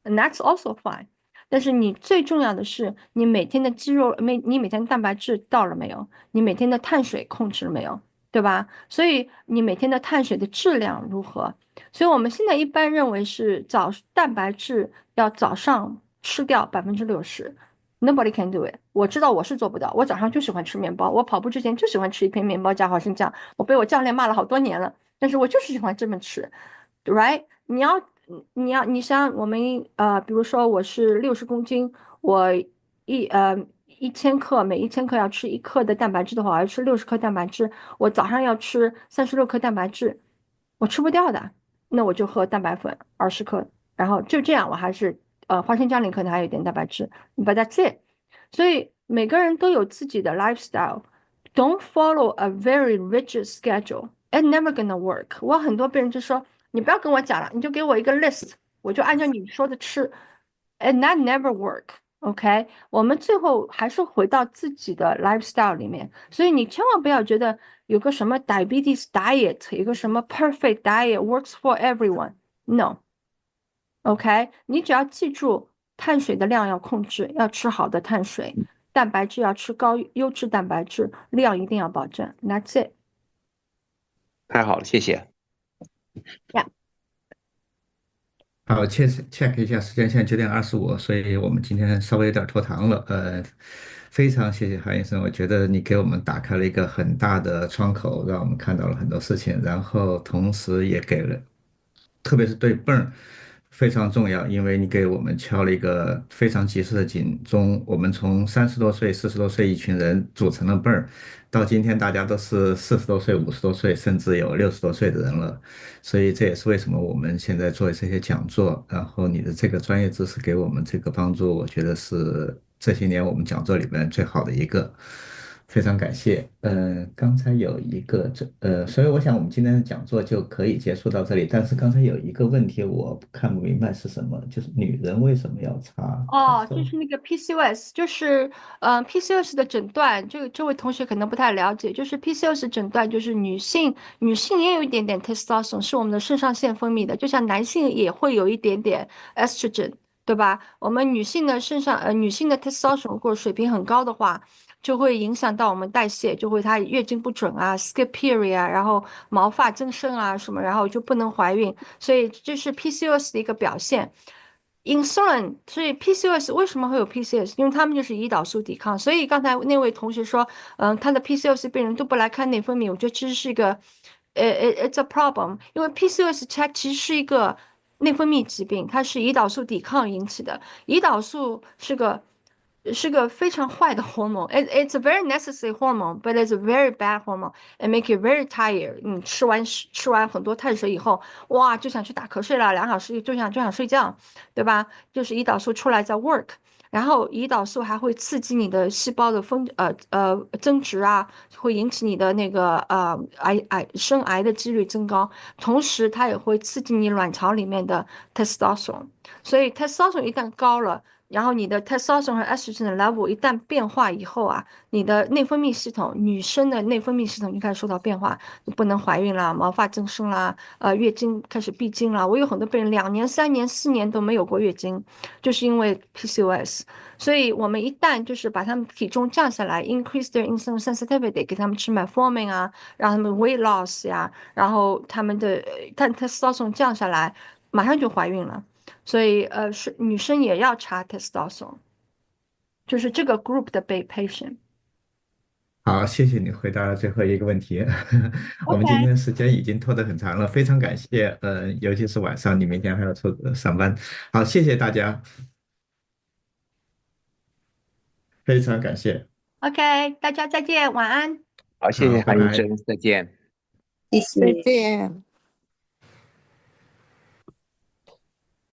，That's also fine。但是你最重要的是，你每天的肌肉，你每天的蛋白质到了没有？你每天的碳水控制了没有？对吧？所以你每天的碳水的质量如何？所以我们现在一般认为是蛋白质要早上吃掉60%。Nobody can do it。我知道我是做不到，我早上就喜欢吃面包，我跑步之前就喜欢吃一片面包加花生酱，我被我教练骂了好多年了，但是我就是喜欢这么吃，right？你像我们比如说我是60公斤，我一呃1000克，每1000克要吃1克的蛋白质的话，我要吃60克蛋白质，我早上要吃36克蛋白质，我吃不掉的，那我就喝蛋白粉20克，然后就这样，我还是花生酱里可能还有一点蛋白质，but that's it。所以每个人都有自己的 lifestyle，don't follow a very rigid schedule。It's never gonna work。我很多病人就说，你不要跟我讲了，你就给我一个 list，我就按照你说的吃，and that never work。OK，我们最后还是回到自己的 lifestyle 里面，所以你千万不要觉得有个什么 diabetes diet，有个什么 perfect diet works for everyone。No。OK，你只要记住碳水的量要控制，要吃好的碳水，蛋白质要吃高优质蛋白质，量一定要保证。That's it。太好了，谢谢。Yeah。好check 一下时间，现在9点25，所以我们今天稍微有点拖堂了。非常谢谢韩医生，我觉得你给我们打开了一个很大的窗口，让我们看到了很多事情，然后同时也给了，特别是对泵非常重要，因为你给我们敲了一个非常及时的警钟。我们从30多岁、40多岁一群人组成了 Burn，到今天大家都是40多岁、50多岁，甚至有60多岁的人了。所以这也是为什么我们现在做这些讲座，然后你的这个专业知识给我们这个帮助，我觉得是这些年我们讲座里面最好的一个。非常感谢。刚才有一个所以我想我们今天的讲座就可以结束到这里。但是刚才有一个问题我看不明白是什么，就是女人为什么要擦 哦，就 testo？是那个 PCOS，就是PCOS 的诊断，这位同学可能不太了解，就是 PCOS 诊断就是女性也有一点点 testosterone，是我们的肾上腺分泌的，就像男性也会有一点点 estrogen，对吧？我们女性的 testosterone 如果水平很高的话，就会影响到我们代谢，就会她月经不准啊，skip period 啊，然后毛发增生啊什么，然后就不能怀孕，所以这是 PCOS 的一个表现。insulin，所以 PCOS 为什么会有 PCOS？因为他们就是胰岛素抵抗。所以刚才那位同学说，他的 PCOS 病人都不来看内分泌，我觉得其实是一个，it's a problem。因为 PCOS 它其实是一个内分泌疾病，它是胰岛素抵抗引起的。胰岛素是个非常坏的 hormone。It's a very necessary hormone, but it's a very bad hormone. It make you very tired。你吃完很多碳水以后，哇，就想去打瞌睡了，2小时就想睡觉，对吧？就是胰岛素出来在 work，然后胰岛素还会刺激你的细胞的增殖啊，会引起你的那个生癌的几率增高，同时它也会刺激你卵巢里面的 testosterone，所以 testosterone 一旦高了。然后你的 testosterone 和 estrogen 的 level 一旦变化以后啊，你的内分泌系统，女生的内分泌系统就开始受到变化，不能怀孕啦，毛发增生啦，月经开始闭经啦。我有很多病人2年、3年、4年都没有过月经，就是因为 PCOS。所以我们一旦就是把他们体重降下来，increase their insulin sensitivity，给他们吃 metformin 啊，让他们 weight loss 呀，然后他们的testosterone 降下来，马上就怀孕了。所以是女生也要查 testosterone，就是这个 group 的被 patient。好，谢谢你回答了最后一个问题。我们今 OK，天时间已经拖得很长了，非常感谢。尤其是晚上，你明天还要上班。好，谢谢大家，非常感谢。OK，大家再见，晚安。好，谢好，谢拜拜。韩医生，再见。谢谢。再见。